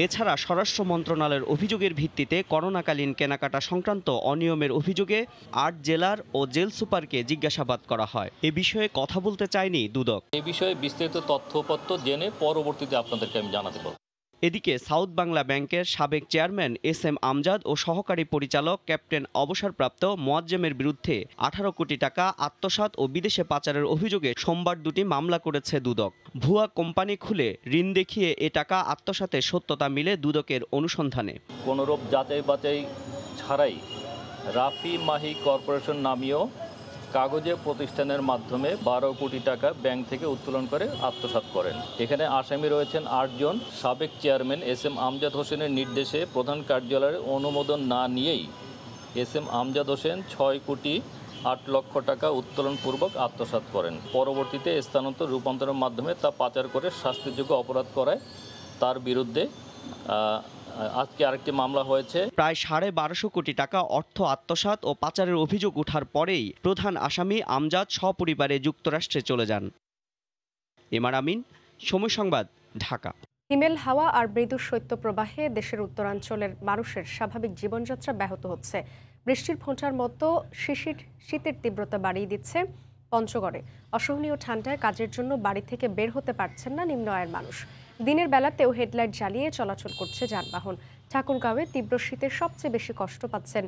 এছাড়া স্বরাষ্ট্র মন্ত্রণালয়ের অভিযোগের ভিত্তিতে করোনাকালীন কেনাকাটা সংক্রান্ত অনিয়মের অভিযোগে ৮ জেলার ও জেল সুপারকে জিজ্ঞাসাবাদ করা হয়। এ বিষয়ে কথা বলতে চায়নি দুদক। এই বিষয়ে বিস্তারিত তথ্যপত্র জেনে পরবর্তীতে আপনাদেরকে আমি জানাতে পারব। এদিকে সাউথ বাংলা ব্যাংকের সাবেক চেয়ারম্যান এস.এম. আমজাদ ও সহকারী পরিচালক ক্যাপ্টেন অবসরপ্রাপ্ত মোয়াজ্জেমের বিরুদ্ধে 18 কোটি টাকা আত্মসাৎ ও বিদেশে পাচারের অভিযোগে সোমবার দুটি মামলা করেছে দুদক। ভুয়া কোম্পানি খুলে ঋণ দেখিয়ে এ টাকা আত্মসাতের সত্যতা মিলে দুদকের অনুসন্ধানে। কোনোরূপ যাচাই বাছাই ছাড়াই রাফি মাহি কর্পোরেশন নামীয় কাগজে প্রতিষ্ঠানের মাধ্যমে 12 কোটি টাকা ব্যাংক থেকে উত্তোলন করে আত্মসাৎ করেন। এখানে আসামি রয়েছেন 8 জন। সাবেক চেয়ারম্যান এস.এম. আমজাদ হোসেনের নির্দেশে প্রধান কার্যালয়ের অনুমোদন না নিয়েই এস.এম. আমজাদ হোসেন 6 কোটি 8 লক্ষ টাকা উত্তোলনপূর্বক আত্মসাৎ করেন। পরবর্তীতে স্থানান্তর রূপান্তরের মাধ্যমে তা পাচার করে শাস্তিযোগ্য অপরাধ করায় তার বিরুদ্ধে আজকে আরেকটি মামলা হয়েছে। প্রায় 12.5 কোটি টাকা অর্থ আত্মসাৎ ও পাচারের অভিযোগ ওঠার পরেই প্রধান আসামি আমজাদ সপরিবারে যুক্তরাষ্ট্রে চলে যান। এমআর আমিন, সময় সংবাদ, ঢাকা। হিমেল হাওয়া আর মৃদু শৈত্যপ্রবাহে দেশের উত্তরাঞ্চলের মানুষের স্বাভাবিক জীবনযাত্রা ব্যাহত হচ্ছে। বৃষ্টির ফোঁটার মতো শীতের তীব্রতা বাড়িয়ে দিচ্ছে পঞ্চগড়ে। অসহনীয় ঠান্ডায় কাজের জন্য বাড়ি থেকে বের হতে পারছেন না নিম্ন আয়ের মানুষ। দিনের বেলাতেও হেডলাইট জ্বালিয়ে চলাচল করছে যানবাহন। ঠাকুরগাঁওয়ে তীব্র শীতে সবচেয়ে বেশি কষ্ট পাচ্ছেন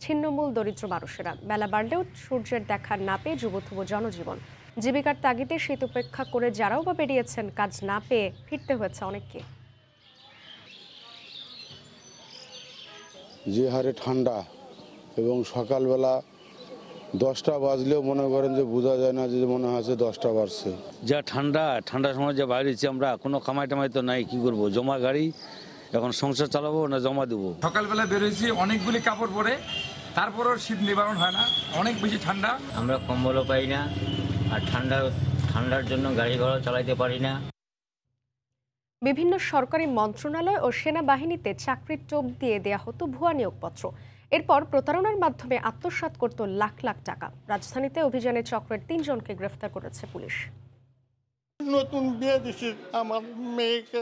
ছিন্নমূল দরিদ্র মানুষেরা। বেলা বাড়লেও সূর্যের দেখা না পেয়ে যুবথুব জনজীবন। জীবিকার তাগিদে শীত উপেক্ষা করে যারাও বা বেরিয়েছেন, কাজ না পেয়ে ফিরতে হয়েছে অনেককে। যে হারে ঠান্ডা এবং সকালবেলা 10টা বাজলেও মনে করেন যে বোঝা যায় না, যে মনে হচ্ছে 10টা বাজছে। যা ঠান্ডার সময় যে বাইরেছি আমরা, কোনো কামাই টামাই তো নাই, কি করব? জমা গাড়ি, এখন সংসার চালাবো না জমা দেবো। সকালবেলা বেরোয়েছি অনেকগুলি কাপড় পরে, তারপরও শীত নিবারণ হয় না, অনেক বেশি ঠান্ডা। আমরা কম্বলও পাই না, আর ঠান্ডার জন্য গাড়ি ঘোড়া চালাইতে পারি না। বিভিন্ন সরকারি মন্ত্রণালয় ও সেনাবাহিনীতে চাকরির টোপ দিয়ে দেয়া হতো ভুয়া নিয়োগপত্র। এরপর প্রতারণার মাধ্যমে আত্মসাৎ করত লাখ লাখ টাকা। রাজধানীতে অভিযানে চক্রের 3 জনকে গ্রেফতার করেছে পুলিশ। নতুন বিয়ে দিছি আমার মেয়েকে।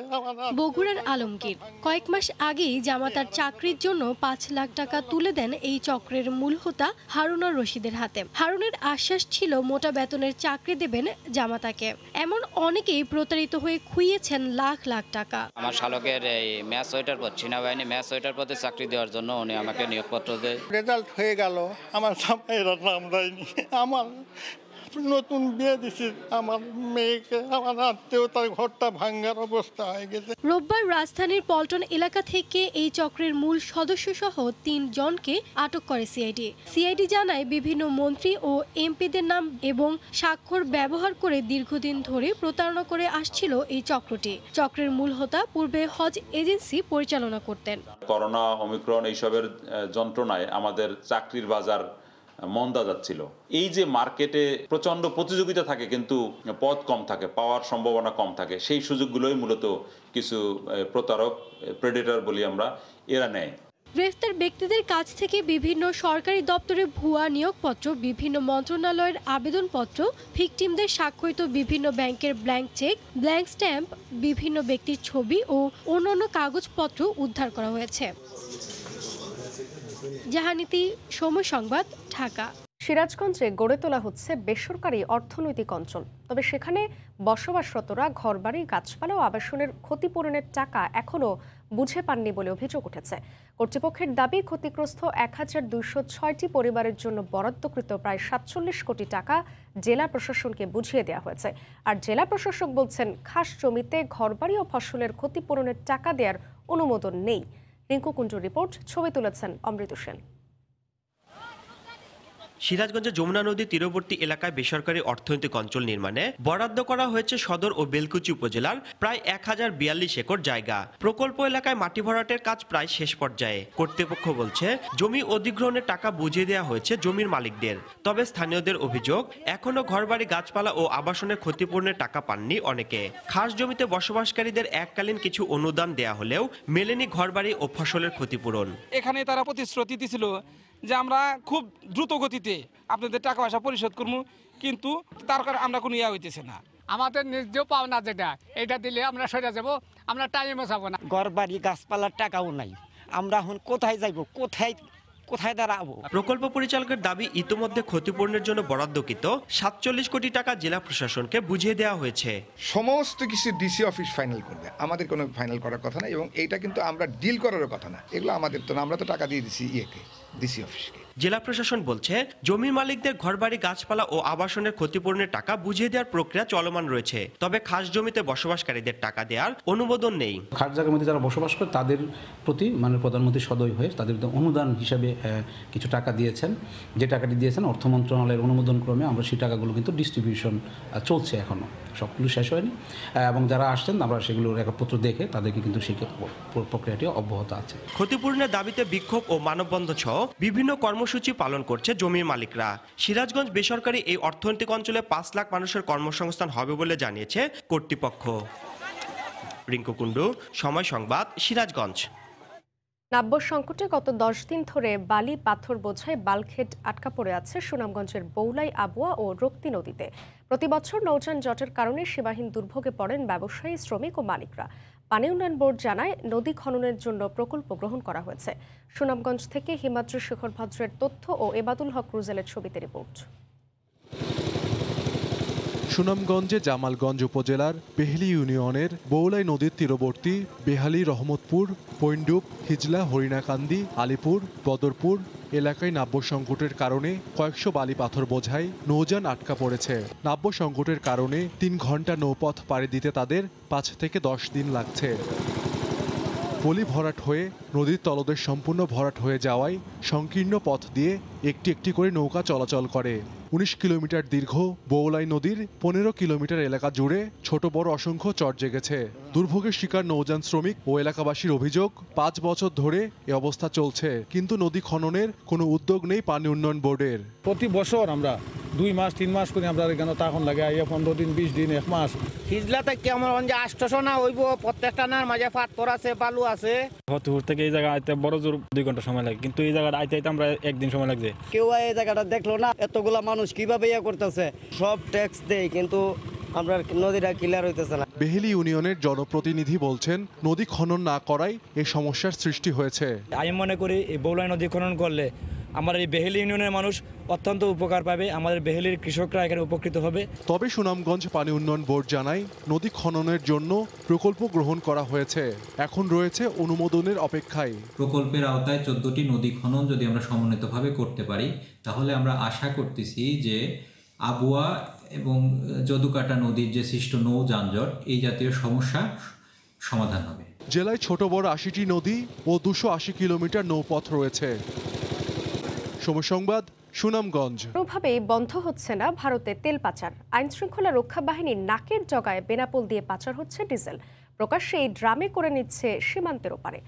বগুড়ার আলমগীর কয়েক মাস আগেই জামাতার চাকরির জন্য 5 লাখ টাকা তুলে দেন এই চক্রের মূল হোতা হারুনুর রশিদের হাতে। হারুনের আশ্বাস ছিল মোটা বেতনের চাকরি দেবেন জামাতাকে। এমন অনেকেই প্রতারিত হয়ে খুইয়েছেন লাখ লাখ টাকা। আমার শালকের এই ম্যাচ ওয়েটার পদ, সেনাবাহিনী ম্যাচ ওয়েটার পদে চাকরি দেওয়ার জন্য উনি আমাকে নিয়োগপত্র দেয়। রেজাল্ট হয়ে গেল, আমার জামাইয়ের নাম দেয়নি। আমার নতুন বিয়ে দিছি আমার মেয়েকে, আমার আত্মীয়তার ঘরটা ভাঙ্গার অবস্থা হয়ে গেছে। রোববার রাজধানীর পল্টন এলাকা থেকে এই চক্রের মূল সদস্য সহ 3 জনকে আটক করে সিআইডি জানায় বিভিন্ন মন্ত্রী ও এমপিদের নাম এবং স্বাক্ষর ব্যবহার করে দীর্ঘদিন ধরে প্রতারণা করে আসছিল এই চক্রটি। চক্রের মূল হোতা পূর্বে হজ এজেন্সি পরিচালনা করতেন। করোনা, ওমিক্রন এইসবের যন্ত্রণায় আমাদের চাকরির বাজার মন্দা যাচ্ছিল। এই যে মার্কেটে প্রচন্ড প্রতিযোগিতা থাকে কিন্তু পদ কম থাকে, পাওয়ার সম্ভাবনা কম থাকে, সেই সুযোগগুলোই মূলত কিছু প্রতারক, প্রেডেটর বলি আমরা, এরা নেয়। গ্রেফতার ব্যক্তিদের কাছ থেকে বিভিন্ন সরকারি দপ্তরে ভুয়া নিয়োগপত্র, বিভিন্ন মন্ত্রণালয়ের আবেদনপত্র, ভিকটিমদের স্বাক্ষরিত বিভিন্ন ব্যাংকের ব্ল্যাঙ্ক চেক, ব্ল্যাঙ্ক স্ট্যাম্প, বিভিন্ন ব্যক্তির ছবি ও অন্যান্য কাগজপত্র উদ্ধার করা হয়েছে। জাহানীতি, সময় সংবাদ, ঢাকা। সিরাজগঞ্জে গড়ে তোলা হচ্ছে বেসরকারি অর্থনৈতিক অঞ্চল। তবে সেখানে বসবাসরতরা ঘরবাড়ি, গাছপালা ও আবাসনের ক্ষতিপূরণের টাকা এখনও বুঝে পাননি বলে অভিযোগ উঠেছে। কর্তৃপক্ষের দাবি, ক্ষতিগ্রস্ত 1206টি পরিবারের জন্য বরাদ্দকৃত প্রায় 47 কোটি টাকা জেলা প্রশাসনকে বুঝিয়ে দেওয়া হয়েছে। আর জেলা প্রশাসক বলছেন, খাস জমিতে ঘরবাড়ি ও ফসলের ক্ষতিপূরণের টাকা দেওয়ার অনুমোদন নেই। রিঙ্কু কুণ্ডুর রিপোর্ট, ছবি তুলেছেন অমৃত সেন। সিরাজগঞ্জে যমুনা নদী তীরবর্তী এলাকায় বেসরকারি অর্থনৈতিক অঞ্চল নির্মাণে বরাদ্দ করা হয়েছে সদর ও বেলকুচি উপজেলার প্রায় 1042 একর জায়গা। প্রকল্প এলাকায় মাটি ভরাটের কাজ প্রায় শেষ পর্যায়ে। কর্তৃপক্ষ বলছে জমি অধিগ্রহণের টাকা বুঝিয়ে দেওয়া হয়েছে জমির মালিকদের। তবে স্থানীয়দের অভিযোগ, এখনো ঘরবাড়ি, গাছপালা ও আবাসনের ক্ষতিপূরণের টাকা পাননি অনেকে। খাস জমিতে বসবাসকারীদের এককালীন কিছু অনুদান দেয়া হলেও মেলেনি ঘরবাড়ি ও ফসলের ক্ষতিপূরণ। এখানে তারা প্রতিশ্রুতি দিয়েছিল যে আমরা খুব দ্রুত গতিতে আপনাদের টাকা পয়সা পরিশোধ করবো, কিন্তু তার কারণে আমরা কোনো ইয়া হইতেছে না। আমাদের নিজ পাওনা যেটা এটা দিলে আমরা সরে যাব, আমরা টাইমও যাবো না। ঘর বাড়ি গাছপালার টাকাও নাই, আমরা এখন কোথায় যাইব, কোথায় দাঁড়াবো? প্রকল্প পরিচালকের দাবি, ইতোমধ্যে ক্ষতিপূরণের জন্য বরাদ্দকৃত 47 কোটি টাকা জেলা প্রশাসনকে বুঝিয়ে দেওয়া হয়েছে। সমস্ত কিছু ডিসি অফিস ফাইনাল করবে, আমাদের কোনো ফাইনাল করার কথা না, এবং এইটা কিন্তু আমরা ডিল করারও কথা না। এগুলো আমাদের তো না, আমরা তো টাকা দিয়ে দিচ্ছি ডিসি অফিসকে। জেলা প্রশাসন বলছে জমির মালিকদের ঘরবাড়ি, গাছপালা ও আবাসনের ক্ষতিপূরণের টাকা বুঝিয়ে দেওয়ার প্রক্রিয়া চলমান রয়েছে। তবে খাস জমিতে বসবাসকারীদের টাকা দেওয়ার অনুমোদন নেই। খাস জায়গার মধ্যে যারা বসবাস করে তাদের প্রতি মানে প্রধানমন্ত্রী সদয় হয়ে তাদের অনুদান হিসাবে কিছু টাকা দিয়েছেন। যে টাকাটি দিয়েছেন অর্থ মন্ত্রণালয়ের অনুমোদন ক্রমে আমরা সেই টাকাগুলো কিন্তু ডিস্ট্রিবিউশন চলছে, এখনও সবগুলো শেষ হয়নি। এবং যারা আসছেন আমরা সেগুলো রেকর্ডপত্র দেখে তাদেরকে কিন্তু সেই প্রক্রিয়াটি অব্যাহত আছে। ক্ষতিপূরণের দাবিতে বিক্ষোভ ও মানববন্ধন সহ বিভিন্ন কর্মসূচি পালন করছে জমির মালিকরা। সিরাজগঞ্জ বেসরকারি এই অর্থনৈতিক অঞ্চলে 5 লাখ মানুষের কর্মসংস্থান হবে বলে জানিয়েছে কর্তৃপক্ষ। রিঙ্কু কুণ্ডু, সময় সংবাদ, সিরাজগঞ্জ। নাব্য সংকটে গত 10 দিন ধরে বালি, পাথর বোঝাই বাল্কহেড আটকা পড়ে আছে সুনামগঞ্জের বৌলাই, আবুয়া ও রক্তি নদীতে। প্রতি বছর নৌযান জটের কারণে সীমাহীন দুর্ভোগে পড়েন ব্যবসায়ী, শ্রমিক ও মালিকরা। পানি উন্নয়ন বোর্ড জানায় নদী খননের জন্য প্রকল্প গ্রহণ করা হয়েছে। সুনামগঞ্জ থেকে হিমাদ্রি শেখর ভদ্রের তথ্য ও এবাদুল হক রুজেলের ছবিতে রিপোর্ট। সুনামগঞ্জে জামালগঞ্জ উপজেলার বেহলি ইউনিয়নের বৌলাই নদীর তীরবর্তী বেহালি, রহমতপুর, পৈন্ডুপ, হিজলা, হরিণাকান্দি, আলিপুর, বদরপুর এলাকায় নাব্য সংকটের কারণে কয়েকশো বালি, পাথর বোঝাই নৌযান আটকা পড়েছে। নাব্য সংকটের কারণে 3 ঘন্টা নৌপথ পাড়ি দিতে তাদের 5 থেকে 10 দিন লাগছে। পলি ভরাট হয়ে নদীর তলদেশ সম্পূর্ণ ভরাট হয়ে যাওয়ায় সংকীর্ণ পথ দিয়ে একটি একটি করে নৌকা চলাচল করে। 19 কিলোমিটার দীর্ঘ বৌলাই নদীর 15 কিলোমিটার এলাকা জুড়ে ছোট বড় অসংখ্য চর জেগেছে। দুর্ভোগের শিকার নৌযান শ্রমিক ও এলাকাবাসীর অভিযোগ, 5 বছর ধরে এ অবস্থা চলছে, কিন্তু নদী খননের কোনো উদ্যোগ নেই পানি উন্নয়ন বোর্ডের। প্রতি বছর আমরা 2 মাস 3 মাস করে আমরা এখানে তখন লাগে 15 দিন 20 দিন 1 মাস। হিজলাতে কেমন যে 800 না হইব, প্রত্যেকটা নার মাঝে পাথর আছে, বালু আছে। হতুর থেকে এই জায়গা আইতে বড় জোর 2 ঘন্টা সময় লাগে, কিন্তু এই জায়গাটা আইতে আমরা 1 দিন সময় লাগছে। কেউ এই জায়গাটা দেখলো না, এতগুলা মানুষ কিভাবে ইয়া করতেছে, সব ট্যাক্স দেয় কিন্তু আমরা নদীটা ক্লিয়ার হইতেছে না। বেহেলি ইউনিয়নের জনপ্রতিনিধি বলছেন নদী খনন না করায় এই সমস্যার সৃষ্টি হয়েছে। আমি মনে করি এই বৌলাই নদী খনন করলে আমাদের এই বেহেলি ইউনিয়নের মানুষ অত্যন্ত উপকার পাবে, আমাদের বেহেলির কৃষকরা এখানে উপকৃত হবে। তবে সুনামগঞ্জ পানি উন্নয়ন বোর্ড জানায় নদী খননের জন্য প্রকল্প গ্রহণ করা হয়েছে, এখন রয়েছে অনুমোদনের অপেক্ষায়। প্রকল্পের আওতায় 14টি নদী খনন যদি আমরা সমন্বিতভাবে করতে পারি, তাহলে আমরা আশা করতেছি যে আবুয়া এবং যদুকাটা নদীর যে সৃষ্ট নৌ যানজট, এই জাতীয় সমস্যা সমাধান হবে। জেলায় ছোট বড় 80টি নদী ও 280 কিলোমিটার নৌপথ রয়েছে। সময় সংবাদ, সুনামগঞ্জ। কোনোভাবেই বন্ধ হচ্ছে না ভারতে তেল পাচার। আইন শৃঙ্খলা রক্ষা বাহিনীর নাকের জগায় বেনাপোল দিয়ে পাচার হচ্ছে ডিজেল। প্রকাশ্যে এই ড্রামে করে নিচ্ছে সীমান্তের ওপারে।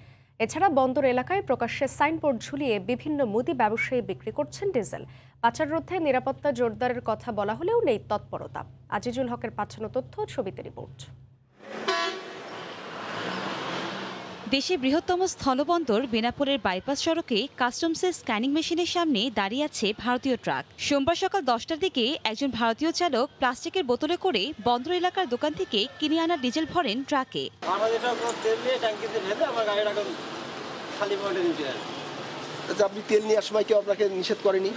এছাড়া বন্দর এলাকায় প্রকাশ্যে সাইনবোর্ড ঝুলিয়ে বিভিন্ন মুদি ব্যবসায়ী বিক্রি করছেন ডিজেল। পাচার রোধে নিরাপত্তা জোরদারের কথা বলা হলেও নেই তৎপরতা। আজিজুল হকের পাঠানো তথ্য, ছবিতে রিপোর্ট। দেশে বৃহত্তম স্থলবন্দর বেনাপোলের বাইপাস সড়কে কাস্টমসের স্ক্যানিং মেশিনের সামনে দাঁড়িয়ে আছে ভারতীয় ট্রাক। সোমবার সকাল 10টার দিকে একজন ভারতীয় চালক প্লাস্টিকের বোতলে করে বন্দর এলাকার দোকান থেকে কিনে আনা ডিজেল ভরেন ট্রাকে। আপনি তেল নিয়ে সময় কেউ আপনাকে নিষেধ করেনি?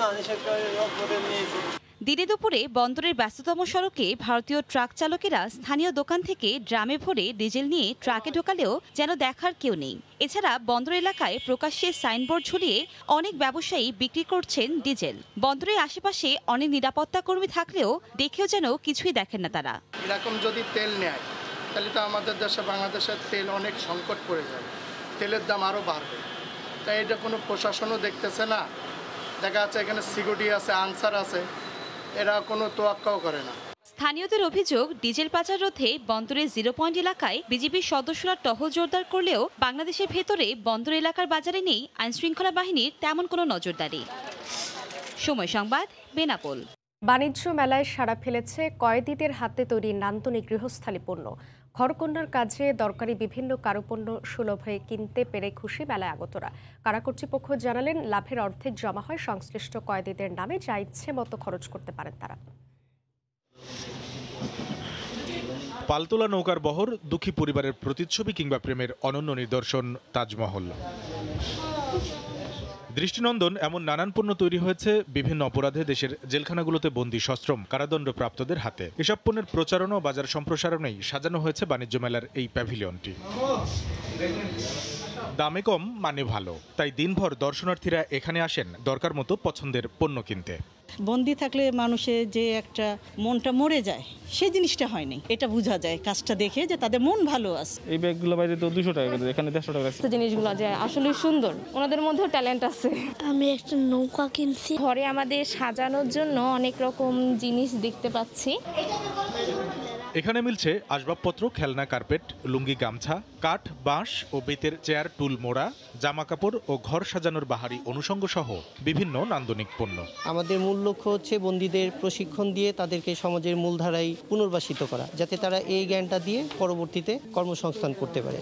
দিনে দুপুরে বন্দরের ব্যস্ততম সড়কে ভারতীয় ট্রাক চালকেরা স্থানীয় দোকান থেকে ড্রামে ভরে ডিজেল নিয়ে ট্রাকে ঢোকালেও যেন দেখার কেউ নেই। এছাড়া বন্দর এলাকায় প্রকাশ্যে সাইনবোর্ড ঝুলিয়ে অনেক ব্যবসায়ী বিক্রি করছেন ডিজেল। বন্দরের আশেপাশে অনেক নিরাপত্তা কর্মী থাকলেও দেখেও যেন কিছুই দেখেন না তারা। এরকম যদি তেল নেয় তাহলে তো আমাদের দেশে, বাংলাদেশের তেল অনেক সংকট পড়ে যাবে, তেলের দাম আরও বাড়বে। তাই এটা কোনো প্রশাসনও দেখতেছে না, দেখা যাচ্ছে এখানে সিকিউরিটি আছে, আনসার আছে, এরা কোনো তোয়াক্কাও করে না। স্থানীয়দের অভিযোগ, ডিজেল পাচার রোধে বন্দরের 0 পয়েন্ট এলাকায় বিজিবির সদস্যরা টহল জোরদার করলেও বাংলাদেশের ভেতরে বন্দর এলাকার বাজারে নেই আইনশৃঙ্খলা বাহিনীর তেমন কোনো নজরদারি। সময় সংবাদ, বেনাপোল। বাণিজ্য মেলায় সাড়া ফেলেছে কয়েদিদের হাতে তৈরি নান্দনিক গৃহস্থালী পণ্য। ঘরকন্যার কাজে দরকারি বিভিন্ন কারুপণ্য সুলভে কিনতে পেরে খুশি মেলায় আগতরা। কারা কর্তৃপক্ষ জানালেন, লাভের অর্ধেক জমা হয় সংশ্লিষ্ট কয়েদিদের নামে, যা ইচ্ছে মতো খরচ করতে পারেন তারা। পালতোলা নৌকার বহর, দুঃখী পরিবারের প্রতিচ্ছবি কিংবা প্রেমের অনন্য নিদর্শন তাজমহল। দৃষ্টিনন্দন এমন নানান পণ্য তৈরি হয়েছে বিভিন্ন অপরাধে দেশের জেলখানাগুলোতে বন্দী সশ্রম কারাদণ্ডপ্রাপ্তদের হাতে। এসব পণ্যের প্রচারণা ও বাজার সম্প্রসারণেই সাজানো হয়েছে বাণিজ্য মেলার এই প্যাভিলিয়নটি। দামে কম, মানে ভালো, তাই দিনভর দর্শনার্থীরা এখানে আসেন দরকার মতো পছন্দের পণ্য কিনতে। বন্দি থাকলে মানুষের যে একটা মনটা মরে যায়, সেই জিনিসটা হয়নি, এটা বোঝা যায় কাজটা দেখে যে তাদের মন ভালো আছে। এই ব্যাগগুলো বাইরে তো 200 টাকা করে, এখানে 150 টাকা আছে। জিনিসগুলো যে আসলে সুন্দর, ওনাদের মধ্যেও ট্যালেন্ট আছে। আমি একটা নৌকা কিনছি, ঘরে আমাদের সাজানোর জন্য অনেক রকম জিনিস দেখতে পাচ্ছি। এখানে মিলছে আসবাবপত্র, খেলনা, কার্পেট, লুঙ্গি, গামছা, কাঠ, বাঁশ ও বেতের চেয়ার, টুল, মোড়া, জামা কাপড় ও ঘর সাজানোর বাহারি অনুষঙ্গ সহ বিভিন্ন নান্দনিক পণ্য। আমাদের মূল লক্ষ্য হচ্ছে বন্দীদের প্রশিক্ষণ দিয়ে তাদেরকে সমাজের মূলধারায় পুনর্বাসিত করা, যাতে তারা এই জ্ঞানটা দিয়ে পরবর্তীতে কর্মসংস্থান করতে পারে।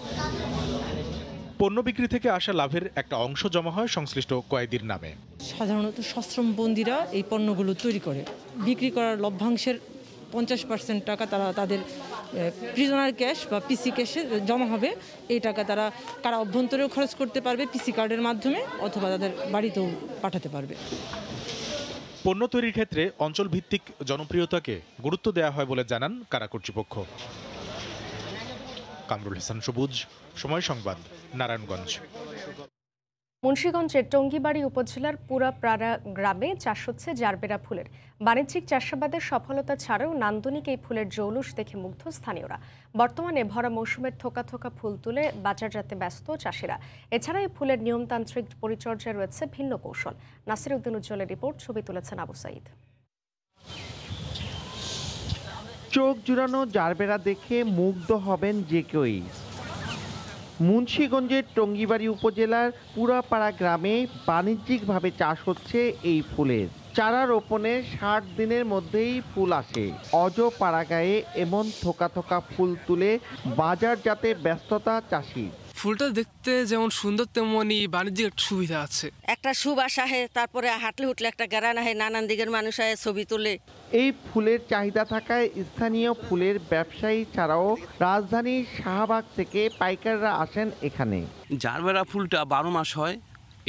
পণ্য বিক্রি থেকে আসা লাভের একটা অংশ জমা হয় সংশ্লিষ্ট কয়েদির নামে। সাধারণত সশ্রম বন্দীরা এই পণ্যগুলো তৈরি করে, বিক্রি করার লভ্যাংশের 50% টাকা তারা তাদের প্রিজনার ক্যাশ বা পিসি ক্যাশে জমা হবে। এই টাকা তারা কারা অভ্যন্তরেও খরচ করতে পারবে পিসি কার্ডের মাধ্যমে, অথবা তাদের বাড়িতেও পাঠাতে পারবে। পণ্য তৈরির ক্ষেত্রে অঞ্চল ভিত্তিক জনপ্রিয়তাকে গুরুত্ব দেওয়া হয় বলে জানান কারা কর্তৃপক্ষ। কামরুল হাসান সবুজ, সময় সংবাদ, নারায়ণগঞ্জ। মুন্সিগঞ্জের টঙ্গিবাড়ি উপজেলার পুরাপাড়া গ্রামে চাষ হচ্ছে জারবেরা ফুলের। বাণিজ্যিক চাষাবাদের সফলতা ছাড়াও নান্দনিক এই ফুলের জৌলুস দেখে মুগ্ধ স্থানীয়রা। বর্তমানে ভরা মৌসুমের থোকা থোকা ফুল তুলে বাজারজাতে ব্যস্ত চাষিরা। এছাড়া এই ফুলের নিয়মতান্ত্রিক পরিচর্যায় রয়েছে ভিন্ন কৌশল। নাসির উদ্দিন উজ্জ্বলের রিপোর্ট, ছবি তুলেছেন আবু সাইদ। চোখ জুড়ানো জারবেরা দেখে মুগ্ধ হবেন যে কেউই। মুন্সিগঞ্জের টঙ্গিবাড়ি উপজেলার পুরাপাড়া গ্রামে বাণিজ্যিকভাবে চাষ হচ্ছে এই ফুলের। চারা রোপণের 60 দিনের মধ্যেই ফুল আসে। অজপাড়া গায়ে এমন থোকা থোকা ফুল তুলে বাজারজাতে ব্যস্ততা চাষি। ফুলটা দেখতে যেমন সুন্দর তেমনই বাণিজ্যিক একটা সুবিধা আছে। একটা সুবাস আহে, তারপরে হাঁটলে হুটলে একটা গারান আহে, নানান দিকের মানুষ আহে ছবি তোলে। এই ফুলের চাহিদা থাকায় স্থানীয় ফুলের ব্যবসায়ী ছাড়াও রাজধানীর শাহবাগ থেকে পাইকাররা আসেন এখানে। জারবেরা ফুলটা 12 মাস হয়,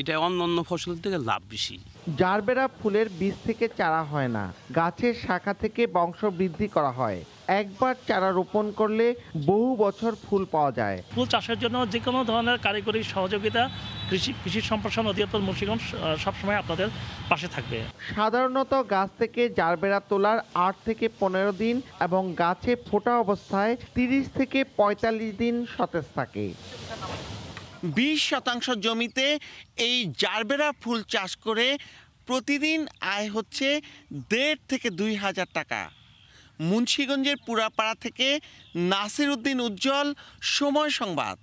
এটা অন্য ফসল থেকে লাভ বেশি। জারবেরা ফুলের বীজ থেকে চারা হয় না, গাছের শাখা থেকে বংশ বৃদ্ধি করা হয়। একবার চারা রোপণ করলে বহু বছর ফুল পাওয়া যায়। ফুল চাষের জন্য যে কোনো ধরনের কারিগরি সহযোগিতা কৃষি সম্প্রসারণ অধিদপ্তর মুন্সিগঞ্জ সবসময় আপনাদের পাশে থাকবে। সাধারণত গাছ থেকে জারবেরা তোলার 8 থেকে 15 দিন এবং গাছে ফোটা অবস্থায় 30 থেকে 45 দিন সতেজ থাকে। 20% জমিতে এই জারবেরা ফুল চাষ করে প্রতিদিন আয় হচ্ছে 1.5 থেকে 2,000 টাকা। মুন্সিগঞ্জের পুরাপাড়া থেকে নাসির উদ্দিন উজ্জ্বল, সময় সংবাদ।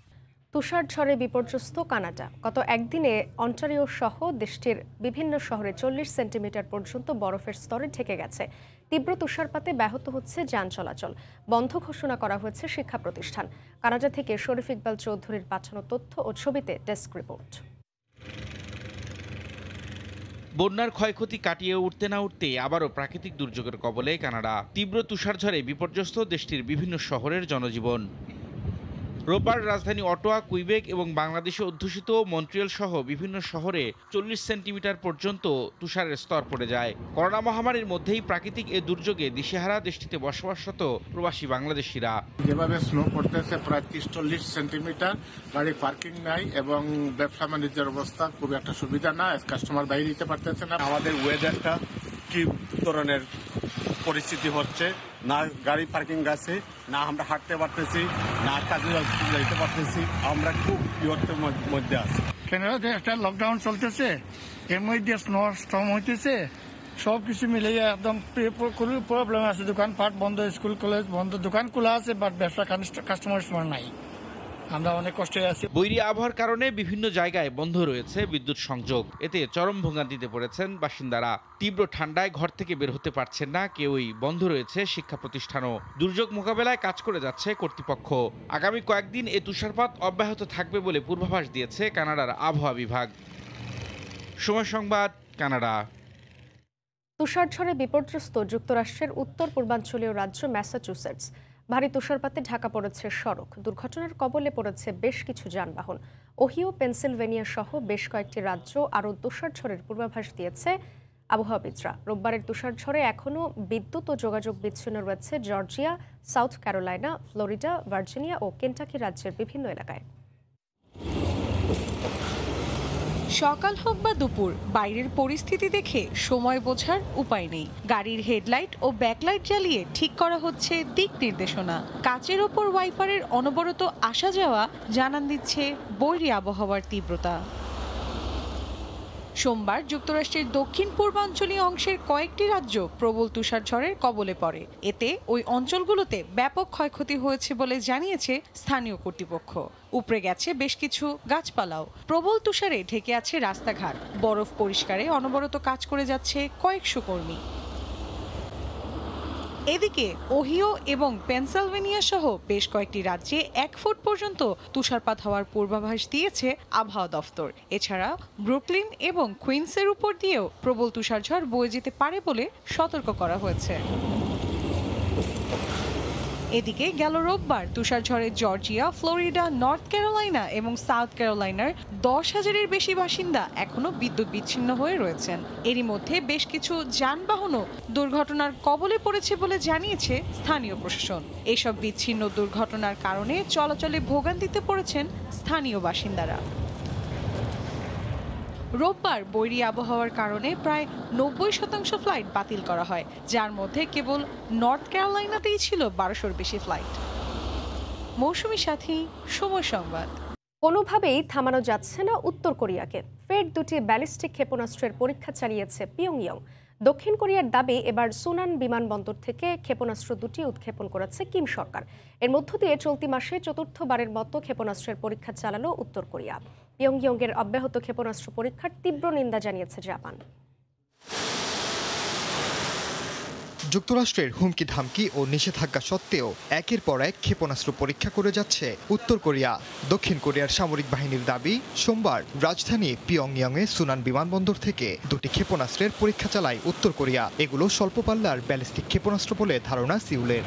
তুষার ঝড়ে বিপর্যস্ত কানাডা। গত একদিনে অন্টারিও সহ দেশটির বিভিন্ন শহরে 40 সেন্টিমিটার পর্যন্ত বরফের স্তরে ঢেকে গেছে। তীব্র তুষারপাতে ব্যাহত হচ্ছে যান চলাচল। বন্ধ ঘোষণা করা হয়েছে শিক্ষা প্রতিষ্ঠান। কানাডা থেকে শরীফ ইকবাল চৌধুরীর পাঠানো তথ্য ও ছবিতে ডেস্ক রিপোর্ট। বন্যার ক্ষয়ক্ষতি কাটিয়ে উঠতে না উঠতে আবারও প্রাকৃতিক দুর্যোগের কবলে কানাডা। তীব্র তুষারঝড়ে বিপর্যস্ত দেশটির বিভিন্ন শহরের জনজীবন। রোববার রাজধানী অটোয়া, কুইবেক এবং বাংলাদেশে অধ্যুষিত মন্ট্রিয়াল সহ বিভিন্ন শহরে 40 সেন্টিমিটার পর্যন্ত তুষারের স্তর পড়ে যায়। করোনা মহামারীর মধ্যেই প্রাকৃতিক এ দুর্যোগে দিশেহারা দেশটিতে বসবাসরত প্রবাসী বাংলাদেশিরা। যেভাবে স্নো পড়তেছে প্রায় 30-40 সেন্টিমিটার, গাড়ি পার্কিং নাই এবং ব্যবসা বাণিজ্যের অবস্থা খুব একটা সুবিধা না, কাস্টমার বাইরে দিতে পারতেছে না। আমাদের ওয়েদারটা কি ধরনের পরিস্থিতি হচ্ছে, না গাড়ি পার্কিং আছে, না আমরা হাঁটতে পারতেছি, না কাজে যাইতে পারতেছি। আমরা খুব বিপদের মধ্যে আছি। কেনাডাতে একটা লকডাউন চলতেছে, এর মধ্যে স্নো স্টর্ম হইতেছে, সব কিছু মিলে একদম প্রবলেম আছে। দোকানপাট বন্ধ, স্কুল কলেজ বন্ধ, দোকান খোলা আছে বাট ব্যবসা কাস্টমার নাই। আমরা অনেক কষ্টে আছি। বৈরী আবহাওয়ার কারণে বিভিন্ন জায়গায় বন্ধ রয়েছে বিদ্যুৎ সংযোগ। এতে চরম ভোগান্তিতে পড়েছেন বাসিন্দারা। তীব্র ঠান্ডায় ঘর থেকে বের হতে পারছেন না কেউই। বন্ধ রয়েছে শিক্ষা প্রতিষ্ঠানও। দুর্যোগ মোকাবেলায় কাজ করে যাচ্ছে কর্তৃপক্ষ। আগামী কয়েকদিন এ তুষারপাত অব্যাহত থাকবে বলে পূর্বাভাস দিয়েছে কানাডার আবহাওয়া বিভাগ। সময় সংবাদ, কানাডা। তুষারঝড়ে বিপর্যস্ত যুক্তরাষ্ট্রের উত্তর পূর্বাঞ্চলীয় রাজ্য ম্যাসাচুসেটস। ভারী তুষারপাতে ঢাকা পড়েছে সড়ক। দুর্ঘটনার কবলে পড়েছে বেশ কিছু যানবাহন। ওহিও, পেনসিলভেনিয়া সহ বেশ কয়েকটি রাজ্য আরও তুষারঝড়ের পূর্বাভাস দিয়েছে আবহাওয়াবিদরা। রোববারের তুষারঝড়ে এখনও বিদ্যুৎ ও যোগাযোগ বিচ্ছিন্ন রয়েছে Georgia, South Carolina, Florida, Virginia ও কেন্টাকি রাজ্যের বিভিন্ন এলাকায়। সকাল হোক বা দুপুর, বাইরের পরিস্থিতি দেখে সময় বোঝার উপায় নেই। গাড়ির হেডলাইট ও ব্যাকলাইট জ্বালিয়ে ঠিক করা হচ্ছে দিক নির্দেশনা। কাচের ওপর ওয়াইপারের অনবরত আসা যাওয়া জানান দিচ্ছে বৈরী আবহাওয়ার তীব্রতা। সোমবার যুক্তরাষ্ট্রের দক্ষিণ পূর্বাঞ্চলীয় অংশের কয়েকটি রাজ্য প্রবল তুষারঝড়ের কবলে পড়ে। এতে ওই অঞ্চলগুলোতে ব্যাপক ক্ষয়ক্ষতি হয়েছে বলে জানিয়েছে স্থানীয় কর্তৃপক্ষ। উপড়ে গেছে বেশ কিছু গাছপালাও। প্রবল তুষারে ঢেকে আছে রাস্তাঘাট। বরফ পরিষ্কারে অনবরত কাজ করে যাচ্ছে কয়েকশো কর্মী। এদিকে ওহিও এবং পেনসিলভেনিয়া সহ বেশ কয়েকটি রাজ্যে 1 ফুট পর্যন্ত তুষারপাত হওয়ার পূর্বাভাস দিয়েছে আবহাওয়া দফতর। এছাড়া ব্রুকলিন এবং কুইন্সের উপর দিয়েও প্রবল তুষারঝড় বয়ে যেতে পারে বলে সতর্ক করা হয়েছে। এদিকে গেল রোববার তুষারঝড়ে জর্জিয়া, ফ্লোরিডা, নর্থ ক্যারোলাইনা এবং সাউথ ক্যারোলাইনার 10,000-এর বেশি বাসিন্দা এখনো বিদ্যুৎ বিচ্ছিন্ন হয়ে রয়েছেন। এরই মধ্যে বেশ কিছু যানবাহনও দুর্ঘটনার কবলে পড়েছে বলে জানিয়েছে স্থানীয় প্রশাসন। এসব বিচ্ছিন্ন দুর্ঘটনার কারণে চলাচলে ভোগান্তিতে পড়েছেন স্থানীয় বাসিন্দারা। রোববার বৈরী আবহাওয়ার কারণে প্রায় 90% ফ্লাইট বাতিল করা হয়, যার মধ্যে কেবল নর্থ ক্যারোলাইনাতেই ছিল 1200-এর বেশি ফ্লাইট। মৌসুমী সাথী, সময় সংবাদ। কোনোভাবেই থামানো যাচ্ছে না উত্তর কোরিয়াকে। ফের দুটি ব্যালিস্টিক ক্ষেপণাস্ত্রের পরীক্ষা চালিয়েছে পিয়ংইয়ং। দক্ষিণ কোরিয়ার দাবি, এবার সুনান বিমানবন্দর থেকে ক্ষেপণাস্ত্র দুটি উৎক্ষেপণ করেছে কিম সরকার। এর মধ্য দিয়ে চলতি মাসে চতুর্থবারের মতো ক্ষেপণাস্ত্রের পরীক্ষা চালালো উত্তর কোরিয়া। পিয়ংইয়ংয়ের অব্যাহত ক্ষেপণাস্ত্র পরীক্ষার তীব্র নিন্দা জানিয়েছে জাপান। যুক্তরাষ্ট্রের হুমকি ধামকি ও নিষেধাজ্ঞা সত্ত্বেও একের পর এক ক্ষেপণাস্ত্র পরীক্ষা করে যাচ্ছে উত্তর কোরিয়া। দক্ষিণ কোরিয়ার সামরিক বাহিনীর দাবি, সোমবার রাজধানী পিয়ংইয়ংয়ে সুনান বিমানবন্দর থেকে দুটি ক্ষেপণাস্ত্রের পরীক্ষা চালায় উত্তর কোরিয়া। এগুলো স্বল্প পাল্লার ব্যালিস্টিক ক্ষেপণাস্ত্র বলে ধারণা সিউলের।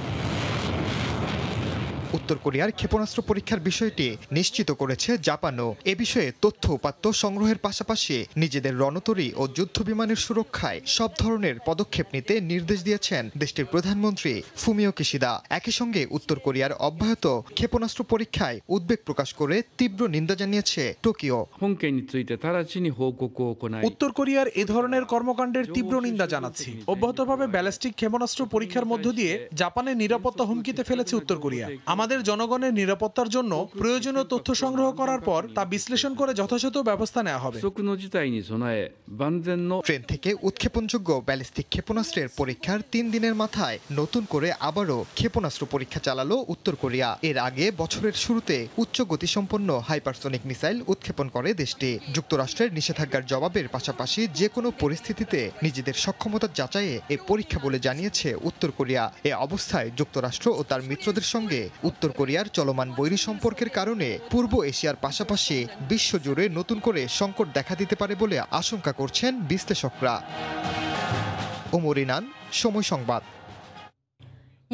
উত্তর কোরিয়ার ক্ষেপণাস্ত্র পরীক্ষার বিষয়টি নিশ্চিত করেছে জাপানও। এ বিষয়ে তথ্য উপাত্ত সংগ্রহের পাশাপাশি নিজেদের রণতরী ও যুদ্ধ বিমানের সুরক্ষায় সব ধরনের পদক্ষেপ নিতে নির্দেশ দিয়েছেন দেশটির প্রধানমন্ত্রী ফুমিও কিশিদা। একই সঙ্গে উত্তর কোরিয়ার অব্যাহত ক্ষেপণাস্ত্র পরীক্ষায় উদ্বেগ প্রকাশ করে তীব্র নিন্দা জানিয়েছে টোকিও। উত্তর কোরিয়ার এ ধরনের কর্মকাণ্ডের তীব্র নিন্দা জানাচ্ছি। অব্যাহতভাবে ব্যালিস্টিক ক্ষেপণাস্ত্র পরীক্ষার মধ্য দিয়ে জাপানের নিরাপত্তা হুমকিতে ফেলেছে উত্তর কোরিয়া। আমাদের জনগণের নিরাপত্তার জন্য প্রয়োজনীয় তথ্য সংগ্রহ করার পর তা বিশ্লেষণ করে যথাযথ ব্যবস্থা নেওয়া হবে। ট্রেন থেকে উৎক্ষেপণযোগ্য ব্যালিস্টিক ক্ষেপণাস্ত্রের পরীক্ষার 3 দিনের মাথায় নতুন করে আবারও ক্ষেপণাস্ত্র পরীক্ষা চালালো উত্তর কোরিয়া। এর আগে বছরের শুরুতে উচ্চ গতিসম্পন্ন হাইপারসনিক মিসাইল উৎক্ষেপণ করে দেশটি। যুক্তরাষ্ট্রের নিষেধাজ্ঞার জবাবের পাশাপাশি যে কোনো পরিস্থিতিতে নিজেদের সক্ষমতা যাচাইয়ে এ পরীক্ষা বলে জানিয়েছে উত্তর কোরিয়া। এ অবস্থায় যুক্তরাষ্ট্র ও তার মিত্রদের সঙ্গে উত্তর কোরিয়ার চলমান বৈরী সম্পর্কের কারণে পূর্ব এশিয়ার পাশাপাশি বিশ্বজুড়ে নতুন করে সংকট দেখা দিতে পারে বলে আশঙ্কা করছেন বিশ্লেষকরা। ওমর ইনান, সময় সংবাদ।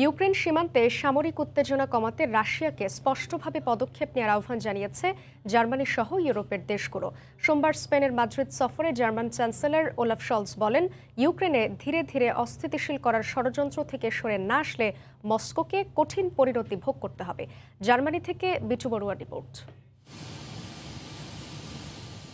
ইউক্রেন সীমান্তে সামরিক উত্তেজনা কমাতে রাশিয়াকে স্পষ্টভাবে পদক্ষেপ নেওয়ার আহ্বান জানিয়েছে জার্মানি সহ ইউরোপের দেশগুলো। সোমবার স্পেনের মাদ্রিদ সফরে জার্মান চ্যান্সেলর ওলাফ শলস বলেন, ইউক্রেনে ধীরে ধীরে অস্থিতিশীল করার ষড়যন্ত্র থেকে সরে না আসলে মস্কোকে কঠিন পরিণতি ভোগ করতে হবে। জার্মানি থেকে বিটু বড়ুয়া রিপোর্ট।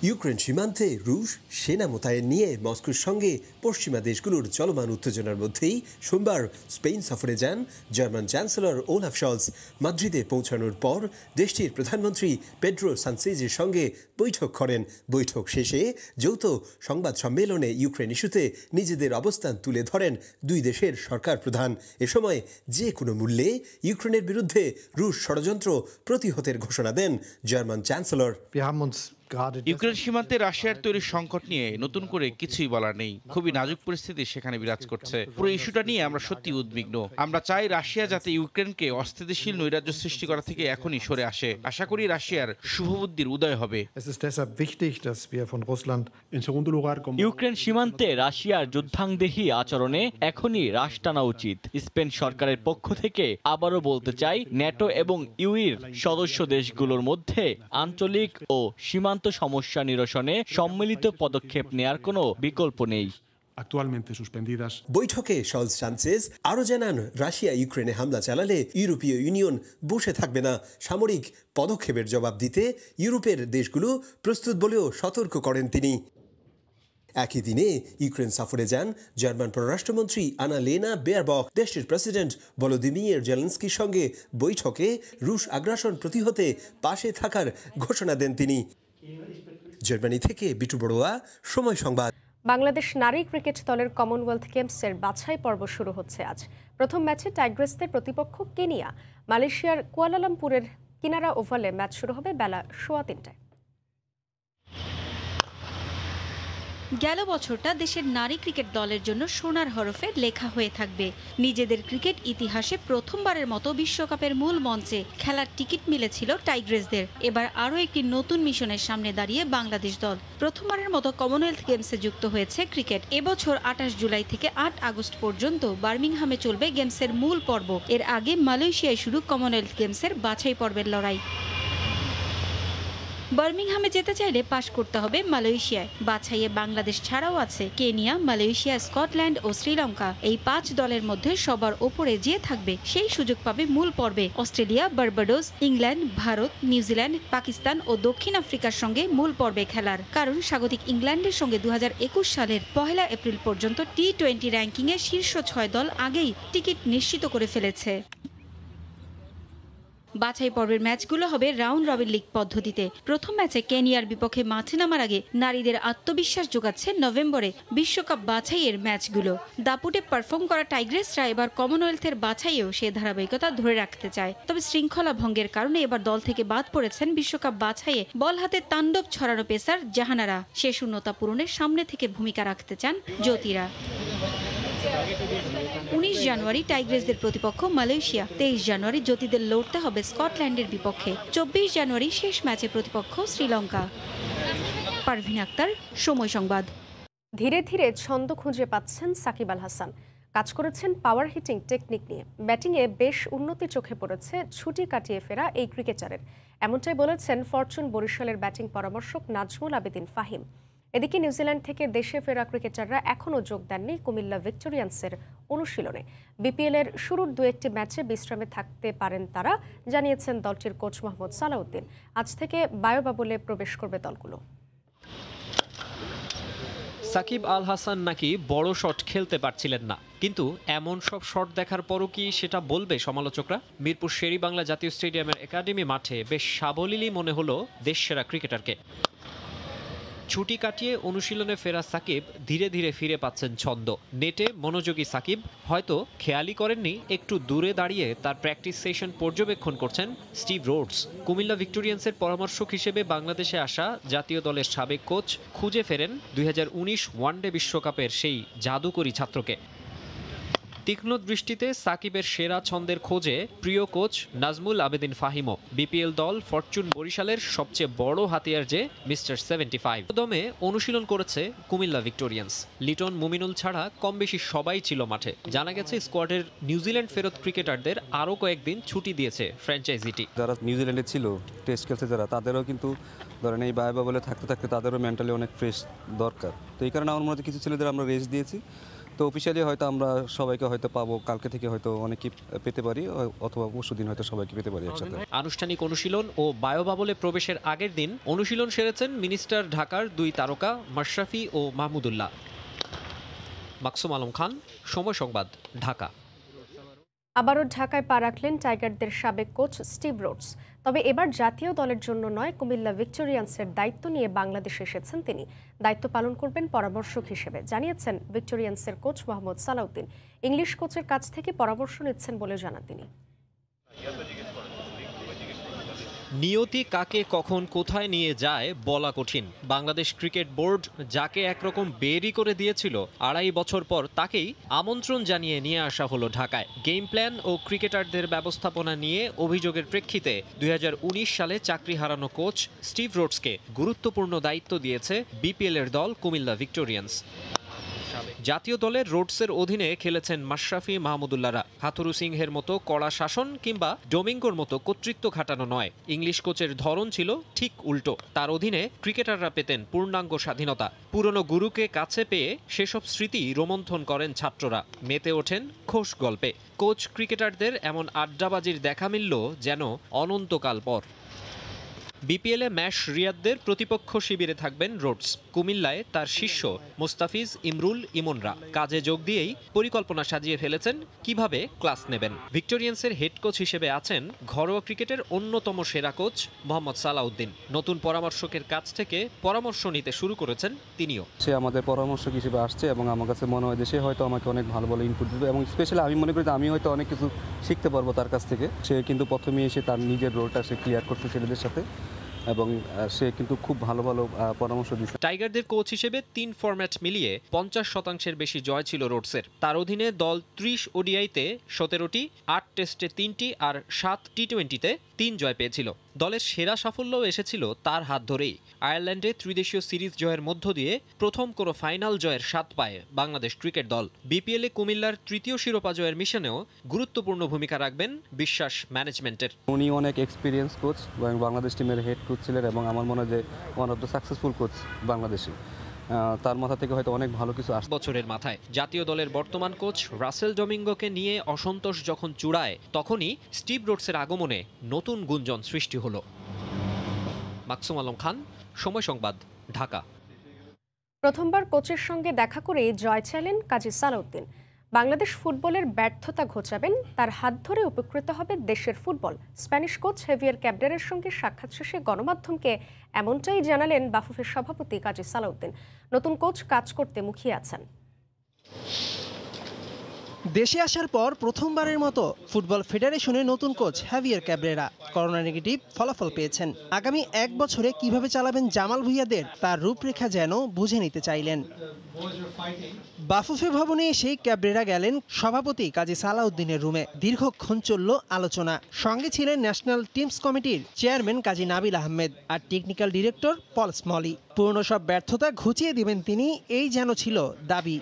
ইউক্রেন সীমান্তে রুশ সেনা মোতায়েন নিয়ে মস্কোর সঙ্গে পশ্চিমা দেশগুলোর চলমান উত্তেজনার মধ্যেই সোমবার স্পেন সফরে যান জার্মান চ্যান্সেলর ওলাফ শলস। মাদ্রিদে পৌঁছানোর পর দেশটির প্রধানমন্ত্রী পেড্রো সানচেজের সঙ্গে বৈঠক করেন। বৈঠক শেষে যৌথ সংবাদ সম্মেলনে ইউক্রেন ইস্যুতে নিজেদের অবস্থান তুলে ধরেন দুই দেশের সরকার প্রধান। এ সময় যে কোনো মূল্যে ইউক্রেনের বিরুদ্ধে রুশ ষড়যন্ত্র প্রতিহতের ঘোষণা দেন জার্মান চ্যান্সেলর। ইউক্রেন সীমান্তে রাশিয়ার তৈরি সংকট নিয়ে নতুন করে কিছুই বলার নেই। খুবই নাজুক পরিস্থিতি সেখানে বিরাজ করছে। পুরো ইস্যুটা নিয়ে আমরা সত্যি উদ্বিগ্ন। আমরা চাই রাশিয়া যাতে ইউক্রেনকে অস্থিতিশীল নৈরাজ্য সৃষ্টি করা থেকে এখনই সরে আসে। আশা করি রাশিয়ার শুভবুদ্ধির উদয় হবে। ইউক্রেন সীমান্তে রাশিয়ার যুদ্ধাংদেহী আচরণে এখনই রাশ টানা উচিত। স্পেন সরকারের পক্ষ থেকে আবারও বলতে চাই, ন্যাটো এবং ইউইর সদস্য দেশগুলোর মধ্যে আঞ্চলিক ও সীমান্ত সমস্যা নিরসনে সম্মিলিত পদক্ষেপ নেয়ার কোনো বিকল্প নেই। বৈঠকে শলস সানচেজ আরও জানান, রাশিয়া ইউক্রেনে হামলা চালালে ইউরোপীয় ইউনিয়ন বসে থাকবে না। সামরিক পদক্ষেপের জবাব দিতে ইউরোপের দেশগুলো প্রস্তুত বলেও সতর্ক করেন তিনি। একই দিনে ইউক্রেন সফরে যান জার্মান পররাষ্ট্রমন্ত্রী আনালেনা বেয়ারবক। দেশটির প্রেসিডেন্ট ভলোদিমির জেলেনস্কির সঙ্গে বৈঠকে রুশ আগ্রাসন প্রতিহতে পাশে থাকার ঘোষণা দেন তিনি। জার্মানি থেকে বিটু বড়ুয়া, সময় সংবাদ। বাংলাদেশ নারী ক্রিকেট দলের কমনওয়েলথ গেমসের বাছাই পর্ব শুরু হচ্ছে আজ। প্রথম ম্যাচে টাইগ্রেসদের প্রতিপক্ষ কেনিয়া। মালয়েশিয়ার কুয়ালালামপুরের কিনারা ওভালে ম্যাচ শুরু হবে বেলা 3:15টায়। গেল বছরটা দেশের নারী ক্রিকেট দলের জন্য সোনার হরফে লেখা হয়ে থাকবে। নিজেদের ক্রিকেট ইতিহাসে প্রথমবারের মতো বিশ্বকাপের মূল মঞ্চে খেলার টিকিট মিলেছিল টাইগ্রেসদের। এবার আরও একটি নতুন মিশনের সামনে দাঁড়িয়ে বাংলাদেশ দল। প্রথমবারের মতো কমনওয়েলথ গেমসে যুক্ত হয়েছে ক্রিকেট। এবছর 28 জুলাই থেকে 8 আগস্ট পর্যন্ত বার্মিংহামে চলবে গেমসের মূল পর্ব। এর আগে মালয়েশিয়ায় শুরু কমনওয়েলথ গেমসের বাছাই পর্বের লড়াই। বার্মিংহামে যেতে চাইলে পাশ করতে হবে মালয়েশিয়ায়। বাছাইয়ে বাংলাদেশ ছাড়াও আছে কেনিয়া, মালয়েশিয়া, স্কটল্যান্ড ও শ্রীলঙ্কা। এই 5 দলের মধ্যে সবার ওপরে যে থাকবে সেই সুযোগ পাবে মূল পর্বে Australia, Barbados, England, Bharat, New Zealand, Pakistan ও দক্ষিণ আফ্রিকার সঙ্গে মূল পর্বে খেলার। কারণ স্বাগতিক ইংল্যান্ডের সঙ্গে 2021 সালের 1 এপ্রিল পর্যন্ত টি-20 র্যাঙ্কিংয়ে শীর্ষ 6 দল আগেই টিকিট নিশ্চিত করে ফেলেছে। বাছাই পর্বের ম্যাচগুলো হবে রাউন্ড রবিন লিগ পদ্ধতিতে। প্রথম ম্যাচে কেনিয়ার বিপক্ষে মাঠে নামার আগে নারীদের আত্মবিশ্বাস যোগাচ্ছে নভেম্বরে বিশ্বকাপ বাছাইয়ের ম্যাচগুলো। দাপুটে পারফর্ম করা টাইগ্রেসরা এবার কমনওয়েলথের বাছাইয়েও সে ধারাবাহিকতা ধরে রাখতে চায়। তবে শৃঙ্খলা ভঙ্গের কারণে এবার দল থেকে বাদ পড়েছেন বিশ্বকাপ বাছাইয়ে বল হাতে তাণ্ডব ছড়ানো পেসার জাহানারা। সে শূন্যতা পূরণের সামনে থেকে ভূমিকা রাখতে চান জ্যোতিরা। 19 জানুয়ারি টাইগ্রেসদের প্রতিপক্ষ মালয়েশিয়া। 23 জানুয়ারি জ্যোতিদের লড়তে হবে স্কটল্যান্ডের বিপক্ষে। 24 জানুয়ারি শেষ ম্যাচে প্রতিপক্ষ শ্রীলঙ্কা। পারভিন আক্তার, সময় সংবাদ। ধীরে ধীরে ছন্দ খুঁজে পাচ্ছেন সাকিব আল হাসান। কাজ করেছেন পাওয়ার হিটিং টেকনিক নিয়ে। ব্যাটিংয়ে বেশ উন্নতি চোখে পড়েছে ছুটি কাটিয়ে ফেরা এই ক্রিকেটারের। এমনটাই বলেছেন ফরচুন বরিশালের ব্যাটিং পরামর্শক নাজমুল আবেদিন ফাহিম। এদিকে নিউজিল্যান্ড থেকে দেশে ফেরা ক্রিকেটাররা এখনও যোগ দেননি কুমিল্লা ভিক্টোরিয়ান্সের অনুশীলনে। বিপিএলের শুরুর 2-1টি ম্যাচে বিশ্রামে থাকতে পারেন তারা, জানিয়েছেন দলটির কোচ মোহাম্মদ সালাউদ্দিন। আজ থেকে বায়োবাবলে প্রবেশ করবে দলগুলো। সাকিব আল হাসান নাকি বড় শট খেলতে পারছিলেন না, কিন্তু এমন সব শট দেখার পরও কি সেটা বলবে সমালোচকরা? মিরপুর শেরেবাংলা জাতীয় স্টেডিয়ামের একাডেমি মাঠে বেশ সাবলীলই মনে হলো দেশসেরা ক্রিকেটারকে। ছুটি কাটিয়ে অনুশীলনে ফেরা সাকিব ধীরে ধীরে ফিরে পাচ্ছেন ছন্দ। নেটে মনোযোগী সাকিব হয়তো খেয়ালই করেননি একটু দূরে দাঁড়িয়ে তার প্র্যাকটিস সেশন পর্যবেক্ষণ করছেন স্টিভ রোডস। কুমিল্লা ভিক্টোরিয়ান্সের পরামর্শক হিসেবে বাংলাদেশে আসা জাতীয় দলের সাবেক কোচ খুঁজে ফেরেন 2019 ওয়ানডে বিশ্বকাপের সেই জাদুকরী ছাত্রকে। তীক্ষ্ণ দৃষ্টিতে সাকিবের সেরা ছন্দের খোঁজে প্রিয় কোচ নাজমুল আবেদিন ফাহিমও। বিপিএল দল ফরচুন বরিশালের সবচেয়ে বড় হাতিয়ার যে মিস্টার 75 দমে অনুশীলন করেছে কুমিল্লা ভিক্টোরিয়ান্স। লিটন, মুমিনুল ছাড়া কম বেশি সবাই ছিল মাঠে। জানা গেছে স্কোয়াডের নিউজিল্যান্ড ফেরত ক্রিকেটারদের আরও কয়েকদিন ছুটি দিয়েছে ফ্র্যাঞ্চাইজিটি। যারা নিউজিল্যান্ডে ছিল টেস্ট খেলছে যারা, তাদেরও কিন্তু ধরেন এই বায়োবাবলে থাকতে থাকতে তাদেরও মেন্টালি অনেক ফ্রেশ দরকার। তো এই কারণে আমার মনে হয় কিছু ছেলেদের আমরা রেস্ট দিয়েছি। তো অফিসিয়ালি হয়তো আমরা সবাইকে হয়তো পাবো, কালকে থেকে হয়তো অনেকেই পেতে পারি, অথবা পরশুদিন হয়তো সবাইকে পেতে পারি একসাথে। আনুষ্ঠানিক অনুশীলন ও বায়োবাবলে প্রবেশের আগের দিন অনুশীলন সেরেছেন মিনিস্টার ঢাকার 2 তারকা মাশরাফি ও মাহমুদুল্লাহ। মাকসুম আলম খান, সময় সংবাদ, ঢাকা। আবারও ঢাকায় পা রাখলেন টাইগারদের সাবেক কোচ স্টিভ রোডস। তবে এবার জাতীয় দলের জন্য নয়, কুমিল্লা ভিক্টোরিয়ান্সের দায়িত্ব নিয়ে বাংলাদেশে এসেছেন তিনি। দায়িত্ব পালন করবেন পরামর্শক হিসেবে, জানিয়েছেন ভিক্টোরিয়ান্সের কোচ মোহাম্মদ সালাউদ্দিন। ইংলিশ কোচের কাছ থেকে পরামর্শ নিচ্ছেন বলে জানান তিনি। নিয়তি কাকে কখন কোথায় নিয়ে যায় বলা কঠিন। বাংলাদেশ ক্রিকেট বোর্ড যাকে একরকম বেরি করে দিয়েছিল, 2.5 বছর পর তাকেই আমন্ত্রণ জানিয়ে নিয়ে আসা হলো ঢাকায়। গেম প্ল্যান ও ক্রিকেটারদের ব্যবস্থাপনা নিয়ে অভিযোগের প্রেক্ষিতে 2019 সালে চাকরি হারানো কোচ স্টিভ রোডসকে গুরুত্বপূর্ণ দায়িত্ব দিয়েছে বিপিএল এর দল কুমিল্লা ভিক্টোরিয়ান্স। জাতীয় দলের রোডসের অধীনে খেলেছেন মাশরাফি, মাহমুদুল্লাহরা। হাথুরু সিংহের মতো কড়া শাসন কিংবা ডোমিঙ্গোর মতো কর্তৃত্ব খাটানো নয়। ইংলিশ কোচের ধরন ছিল ঠিক উল্টো। তার অধীনে ক্রিকেটাররা পেতেন পূর্ণাঙ্গ স্বাধীনতা। পুরনো গুরুকে কাছে পেয়ে সেসব স্মৃতি রোমন্থন করেন ছাত্ররা, মেতে ওঠেন খোশ গল্পে। কোচ ক্রিকেটারদের এমন আড্ডাবাজির দেখা মিলল যেন অনন্তকাল পর। বিপিএলে ম্যাশ রিয়াদদের প্রতিপক্ষ শিবিরে থাকবেন রোডস। কুমিল্লায় তার শিষ্য মোস্তাফিজ, ইমরুল, ইমনরা কাজে যোগ দিয়েই পরিকল্পনা সাজিয়ে ফেলেছেন কিভাবে ক্লাস নেবেন। ভিক্টোরিয়ান্সের হেড কোচ হিসেবে আছেন ঘরোয়া ক্রিকেটের অন্যতম সেরা কোচ মোহাম্মদ সালাউদ্দিন। নতুন পরামর্শকের কাছ থেকে পরামর্শ নিতে শুরু করেছেন তিনিও। সে আমাদের পরামর্শক হিসেবে আসছে এবং আমার কাছে মনে হয় যে সে হয়তো আমাকে অনেক ভালো ভালো ইনপুট দেবে এবং স্পেশালি আমি মনে করি যে আমি হয়তো অনেক কিছু শিখতে পারবো তার কাছ থেকে। সে কিন্তু প্রথমে এসে তার নিজের রোলটা সে ক্লিয়ার করছে ছেলেদের সাথে এবং সে কিন্তু খুব ভালো ভালো পরামর্শ দিচ্ছে। টাইগারদের কোচ হিসেবে 3 ফরম্যাট মিলিয়ে 50% বেশি জয় ছিল রোডসের। তার অধীনে দল 30 ওডিআইতে 17টি, 8 টেস্টে 3টি আর 7 টি20তে 3 জয় পেয়েছিল। দলের সেরা সাফল্যও এসেছিল তার হাত ধরেই। আয়ারল্যান্ডে ত্রিদেশীয় সিরিজ জয়ের মধ্য দিয়ে প্রথম কোনো ফাইনাল জয়ের স্বাদ পায় বাংলাদেশ ক্রিকেট দল। বিপিএলে কুমিল্লার 3য় শিরোপা জয়ের মিশনেও গুরুত্বপূর্ণ ভূমিকা রাখবেন বিশ্বাস ম্যানেজমেন্টের। উনি অনেক এক্সপিরিয়েন্স কোচ এবং বাংলাদেশ টিমের হেড কোচ ছিলেন এবং আমার মনে হয় যে one of the successful coach বাংলাদেশে। তার মাথা থেকে হয়তো অনেক ভালো কিছু আসবে। বছরের মাথায় জাতীয় দলের বর্তমান কোচ রাসেল ডোমিঙ্গোকে নিয়ে অসন্তোষ যখন চূড়ায়, তখনই স্টিভ রোডসের আগমনে নতুন গুঞ্জন সৃষ্টি হলো। মাকসুম আলম খান, সময় সংবাদ, ঢাকা। প্রথমবার কোচের সঙ্গে দেখা করে জয় চাইলেন কাজী সালাউদ্দিন। বাংলাদেশ ফুটবলের ব্যর্থতা ঘোচাবেন, তার হাত ধরে উপকৃত হবে দেশের ফুটবল। স্প্যানিশ কোচ হেভিয়ার ক্যাবরেরার সঙ্গে সাক্ষাৎ শেষে গণমাধ্যমকে এমনটাই জানালেন বাফুফের সভাপতি কাজী সালাউদ্দিন। নতুন কোচ কাজ করতে মুখিয়ে আছেন। দেশে আসার পর প্রথমবারের মতো ফুটবল ফেডারেশনের নতুন coach heavier Cabrera corona negative ফলাফল পেয়েছেন। আগামী 1 বছরে কিভাবে চালাবেন জামাল ভুঁইয়াদের, তার রূপরেখা যেন বুঝে নিতে চাইলেন। বাফুফে ভবনে এসে ক্যাবরেরা গেলেন সভাপতি কাজী সালাউদ্দিনের রুমে। দীর্ঘক্ষণ চলল আলোচনা। সঙ্গে ছিলেন ন্যাশনাল টিমস কমিটির চেয়ারম্যান কাজী নাবিল আহমেদ আর টেকনিক্যাল ডিরেক্টর পল স্মলি। পুরনো সব ব্যর্থতা ঘুচিয়ে দিবেন তিনি, এই যেন ছিল দাবি।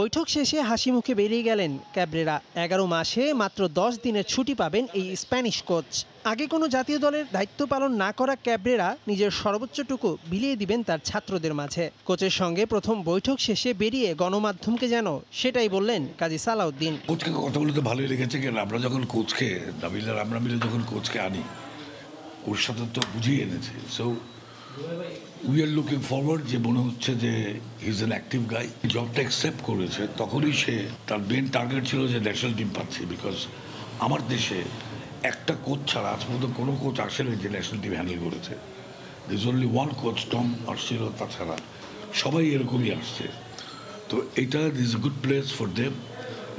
বৈঠক শেষে হাসি মুখে বেরিয়ে গেলেন ক্যাবরেরা। 11 মাসে মাত্র 10 দিনের ছুটি পাবেন এই স্প্যানিশ কোচ। আগে কোনো জাতীয় দলের দায়িত্ব পালন না করা ক্যাবরেরা নিজের সর্বোচ্চটুকু বিলিয়ে দিবেন তার ছাত্রদের মাঝে। কোচের সঙ্গে প্রথম বৈঠক শেষে বেরিয়ে গণমাধ্যমকে যেন সেটাই বললেন কাজী সালাউদ্দিন। কোচকে কথা বলতে ভালোই লেগেছে, কেন আমরা যখন কোচকে নাবিলার আমরা মিলে যখন কোচকে আনি, ওর সাথে তো বুঝিয়ে এনেছে। So we are looking forward, যে মনে হচ্ছে যে হি ইজ অ্যান অ্যাক্টিভ গাই। জবটা অ্যাকসেপ্ট করেছে তখনই সে তার মেন টার্গেট ছিল যে ন্যাশনাল টিম পাচ্ছে। বিকজ আমার দেশে একটা কোচ ছাড়া আজ পর্যন্ত কোনো কোচ আসেনি যে ন্যাশনাল টিম হ্যান্ডেল করেছে। This is only one coach, Tom আসছিল, তাছাড়া সবাই এরকমই আসছে। তো এটা is a good place for them,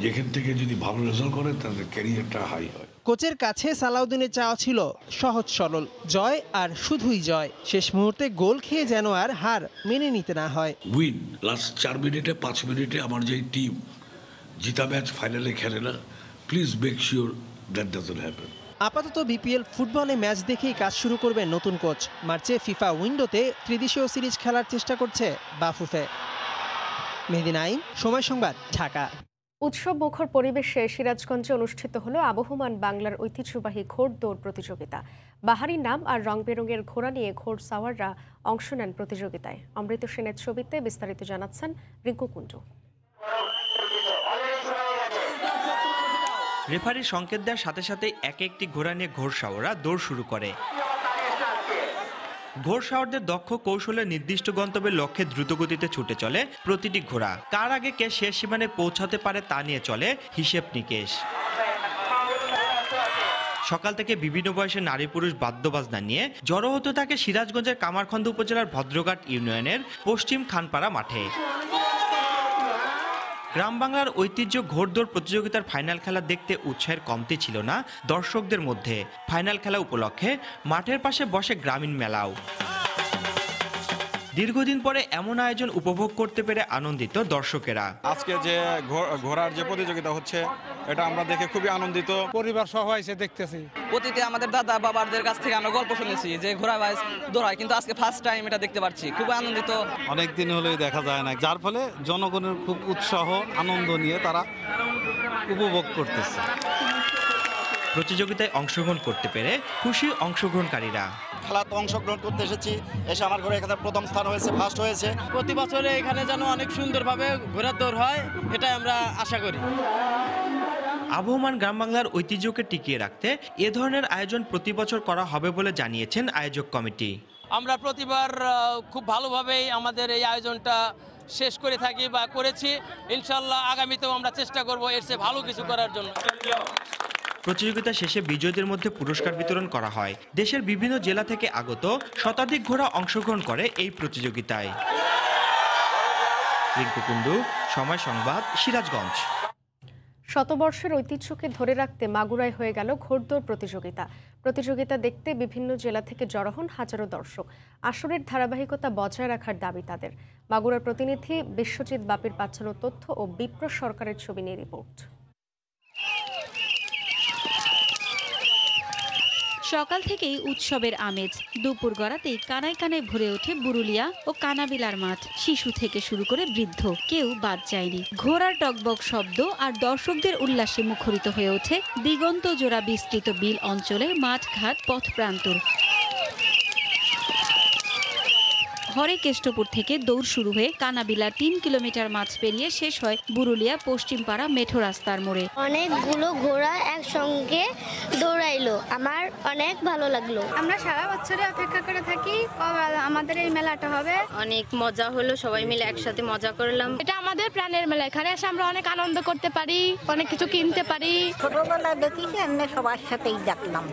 যেখান থেকে যদি ভালো রেজাল্ট করে তাদের ক্যারিয়ারটা হাই হয়। কোচের কাছে সালাউদ্দিনের চাওয়া ছিল সহজ সরল জয় আর শুধুই জয়। শেষ মুহূর্তে গোল খেয়ে যেন আর হার মেনে নিতে না হয়। উইন লাস্ট 4 মিনিটে 5 মিনিটে আমার যে টিম জিতা ম্যাচ ফাইনালে খেলে না, please make sure that doesn't happen. আপাতত বিপিএল ফুটবলে ম্যাচ দেখেই কাজ শুরু করবেন নতুন কোচ। মার্চে ফিফা উইন্ডোতে ত্রিদেশীয় সিরিজ খেলার চেষ্টা করছে বাফুফে। মেহেদী নাইম, সময় সংবাদ, ঢাকা। উৎসব মুখর পরিবেশে সিরাজগঞ্জে অনুষ্ঠিত হলো আবহমান বাংলার ঐতিহ্যবাহী ঘোড়দৌড় প্রতিযোগিতা। বাহারি নাম আর রং বেরঙের ঘোড়া নিয়ে ঘোড় সাওয়াররা অংশ নেন প্রতিযোগিতায়। অমৃত সেনের ছবিতে বিস্তারিত জানাচ্ছেন রিঙ্কু কুণ্ডু। রেফারি সংকেত দেওয়ার সাথে সাথে এক একটি ঘোড়া নিয়ে ঘোড়সাওয়াররা দৌড় শুরু করে। ঘোড়সাওয়ারদের দক্ষ কৌশলে নির্দিষ্ট গন্তব্যের লক্ষ্যে দ্রুতগতিতে ছুটে চলে প্রতিটি ঘোড়া। কার আগে কে শেষ সীমানে পৌঁছাতে পারে তা নিয়ে চলে হিসেব নিকেশ। সকাল থেকে বিভিন্ন বয়সের নারী পুরুষ বাদ্যবাজনা নিয়ে জড়ো হতে থাকে সিরাজগঞ্জের কামারখন্দ উপজেলার ভদ্রঘাট ইউনিয়নের পশ্চিম খানপাড়া মাঠে। গ্রাম বাংলার ঐতিহ্য ঘোড়দৌড় প্রতিযোগিতার ফাইনাল খেলা দেখতে উৎসাহের কমতি ছিল না দর্শকদের মধ্যে। ফাইনাল খেলা উপলক্ষে মাঠের পাশে বসে গ্রামীণ মেলাও। দীর্ঘদিন পরে এমন আয়োজন উপভোগ করতে পেরে আনন্দিত দর্শকেরা। আজকে যে ঘোড়ার যে প্রতিযোগিতা হচ্ছে এটা আমরা দেখে খুবই আনন্দিত। পরিবার সহ এসে দেখতেছি। অতীতে আমাদের দাদা বাবাদের কাছ থেকে আমরা গল্প শুনেছি যে ঘোড়া বাইস দৌড়ায়, কিন্তু আজকে ফার্স্ট টাইম এটা দেখতে পাচ্ছি, খুব আনন্দিত। অনেক দিন হলেই দেখা যায় না, যার ফলে জনগণের খুব উৎসাহ আনন্দ নিয়ে তারা উপভোগ করতেছে। প্রতিযোগিতায় অংশগ্রহণ করতে পেরে খুশি অংশগ্রহণকারীরা। খেলাতে অংশগ্রহণ করতে এসেছি, এসে আমার ঘরে এখানে প্রথম স্থান হয়েছে, ফার্স্ট হয়েছে। প্রতি বছরে এখানে যেন অনেক সুন্দরভাবে ঘোড়ার দৌড় হয়, এটাই আমরা আশা করি। আবহমান গ্রাম বাংলার ঐতিহ্যকে টিকিয়ে রাখতে এ ধরনের আয়োজন প্রতি বছর করা হবে বলে জানিয়েছেন আয়োজক কমিটি। আমরা প্রতিবার খুব ভালোভাবেই আমাদের এই আয়োজনটা শেষ করে থাকি বা করেছি। ইনশাল্লাহ আগামীতেও আমরা চেষ্টা করব এর চেয়ে ভালো কিছু করার জন্য। প্রতিযোগিতা শেষে বিজয়ীদের মধ্যে পুরস্কার বিতরণ করা হয়। দেশের বিভিন্ন জেলা থেকে আগত শতাধিক ঘোড়া অংশগ্রহণ করে এই প্রতিযোগিতায়। রিঙ্কু কুণ্ডু, সময় সংবাদ, সিরাজগঞ্জ। শতবর্ষের ঐতিহ্যকে ধরে রাখতে মাগুরায় হয়ে গেল ঘোড়দৌড় প্রতিযোগিতা দেখতে বিভিন্ন জেলা থেকে জড়ো হন হাজারো দর্শক। আসরের ধারাবাহিকতা বজায় রাখার দাবি তাদের। মাগুরার প্রতিনিধি বিশ্বজিৎ বাপির পাঠানো তথ্য ও বিপ্র সরকারের ছবি নিয়ে রিপোর্ট। সকাল থেকেই উৎসবের আমেজ। দুপুর গড়াতেই কানায় কানায় ভরে ওঠে বুরুলিয়া ও কানাবিলার মাঠ। শিশু থেকে শুরু করে বৃদ্ধ কেউ বাদ যায়নি। ঘোড়ার টকবক শব্দ আর দর্শকদের উল্লাসে মুখরিত হয়ে ওঠে দিগন্ত জোড়া বিস্তৃত বিল অঞ্চলের মাঠঘাট পথ প্রান্তর। হরেকেষ্টপুর থেকে দৌড় শুরু হয়ে কানাবিলার 3 কিলোমিটার মাঠ পেরিয়ে শেষ হয় বুরুলিয়া পশ্চিমপাড়া মেঠো রাস্তার মোড়ে। অনেকগুলো ঘোড়া একসঙ্গে দৌড়াইলো, আমার অনেক ভালো লাগলো। আমরা সারা বছরে অপেক্ষা করে থাকি আমাদের এই মেলাটা হবে। অনেক মজা হলো, সবাই মিলে একসাথে মজা করলাম। এটা আমাদের প্রাণের মেলা, এখানে এসে আমরা অনেক আনন্দ করতে পারি, অনেক কিছু কিনতে পারি। ছোটবেলায় দেখেছি, এমনি সবার সাথেই দেখলাম।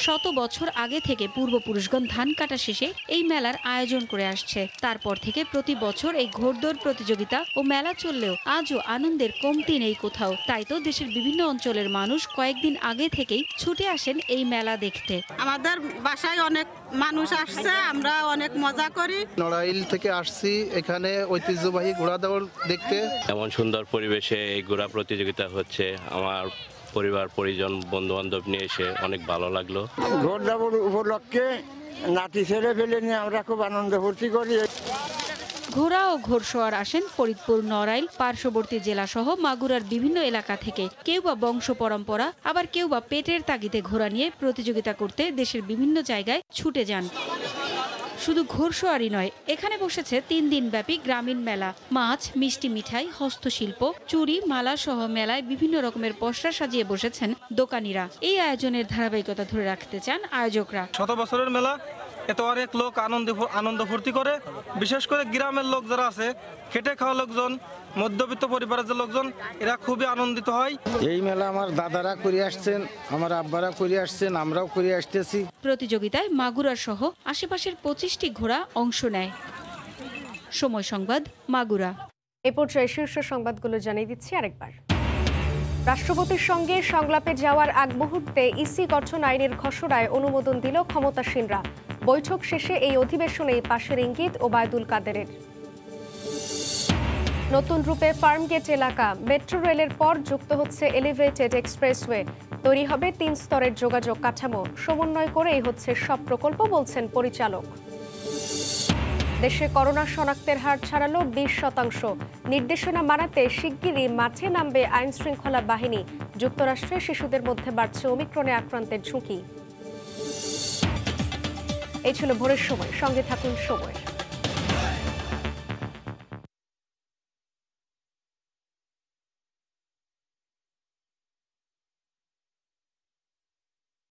শত বছর আগে থেকে পূর্বপুরুষগণ ধান কাটা শেষে এই মেলার আয়োজন করে আসছে। তারপর থেকে প্রতি বছর এই ঘোড়দৌড় প্রতিযোগিতা ও মেলা চললেও আজও আনন্দের কমতি নেই কোথাও। তাই তো দেশের বিভিন্ন অঞ্চলের মানুষ কয়েকদিন আগে থেকেই ছুটে আসেন এই মেলা দেখতে। আমাদের বাসায় অনেক মানুষ আসছে, আমরা অনেক মজা করি। নড়াইল থেকে আসছি এখানে ঐতিহ্যবাহী ঘোড়া দৌড় দেখতে। এমন সুন্দর পরিবেশে এই ঘোড়া প্রতিযোগিতা হচ্ছে, আমার পরিবার পরিজন বন্ধু বান্ধব নিয়ে এসে অনেক ভালো লাগলো। ঘোড়দৌড় উপলক্ষে নাতি ছেলে ফেলে নিয়ে আমরা খুব আনন্দ ফুর্তি করি। ঘোড়া ও ঘোড়সওয়ার আসেন ফরিদপুর, নড়াইল, পার্শ্ববর্তী জেলা সহ মাগুরার বিভিন্ন এলাকা থেকে। কেউ বা বংশ পরম্পরা, আবার কেউ বা পেটের তাগিদে ঘোড়া নিয়ে প্রতিযোগিতা করতে দেশের বিভিন্ন জায়গায় ছুটে যান। শুধু ঘোড়সওয়ারই নয়, এখানে বসেছে 3 দিন ব্যাপী গ্রামীণ মেলা। মাছ, মিষ্টি, মিঠাই, হস্তশিল্প, চুড়ি, মালা সহ মেলায় বিভিন্ন রকমের পসরা সাজিয়ে বসেছেন দোকানিরা। এই আয়োজনের ধারাবাহিকতা ধরে রাখতে চান আয়োজকরা। শত বছরের মেলা, এত অনেক লোক আনন্দ ফুর্তি করে। বিশেষ করে গ্রামের লোক যারা আছে, খেটে খাওয়া লোকজন, মধ্যবিত্ত পরিবারের যে লোকজন, এরা খুবই আনন্দিত হয়। এই মেলা আমার দাদারা করে আসছেন, আমার আব্বারা করে আসছেন, আমরাও করে আসতেছি। প্রতিযোগিতায় মাগুরা সহ আশেপাশের 25টি ঘোড়া অংশ নেয়। সময় সংবাদ, মাগুরা। এ পর্যায়ে শীর্ষ সংবাদগুলো জানিয়ে দিচ্ছি আরেকবার। রাষ্ট্রপতির সঙ্গে সংলাপে যাওয়ার আগ মুহূর্তে ইসি গঠন আইনের খসড়ায় অনুমোদন দিল ক্ষমতাসীনরা। বৈঠক শেষে এই অধিবেশনেই পাশের ইঙ্গিত ওবায়দুল কাদেরের। নতুন রূপে ফার্মগেট এলাকা, মেট্রো রেলের পর যুক্ত হচ্ছে এলিভেটেড এক্সপ্রেসওয়ে। তৈরি হবে 3 স্তরের যোগাযোগ কাঠামো। সমন্বয় করেই হচ্ছে সব প্রকল্প, বলছেন পরিচালক। দেশে করোনা শনাক্তের হার ছাড়ালো 20%। নির্দেশনা মানাতে শিগগিরই মাঠে নামবে আইন শৃঙ্খলা বাহিনী। যুক্তরাষ্ট্রে শিশুদের মধ্যে বাড়ছে ওমিক্রনে আক্রান্তের ঝুঁকি। এই ছিল ভোরের সময়, সঙ্গে থাকুন সময়।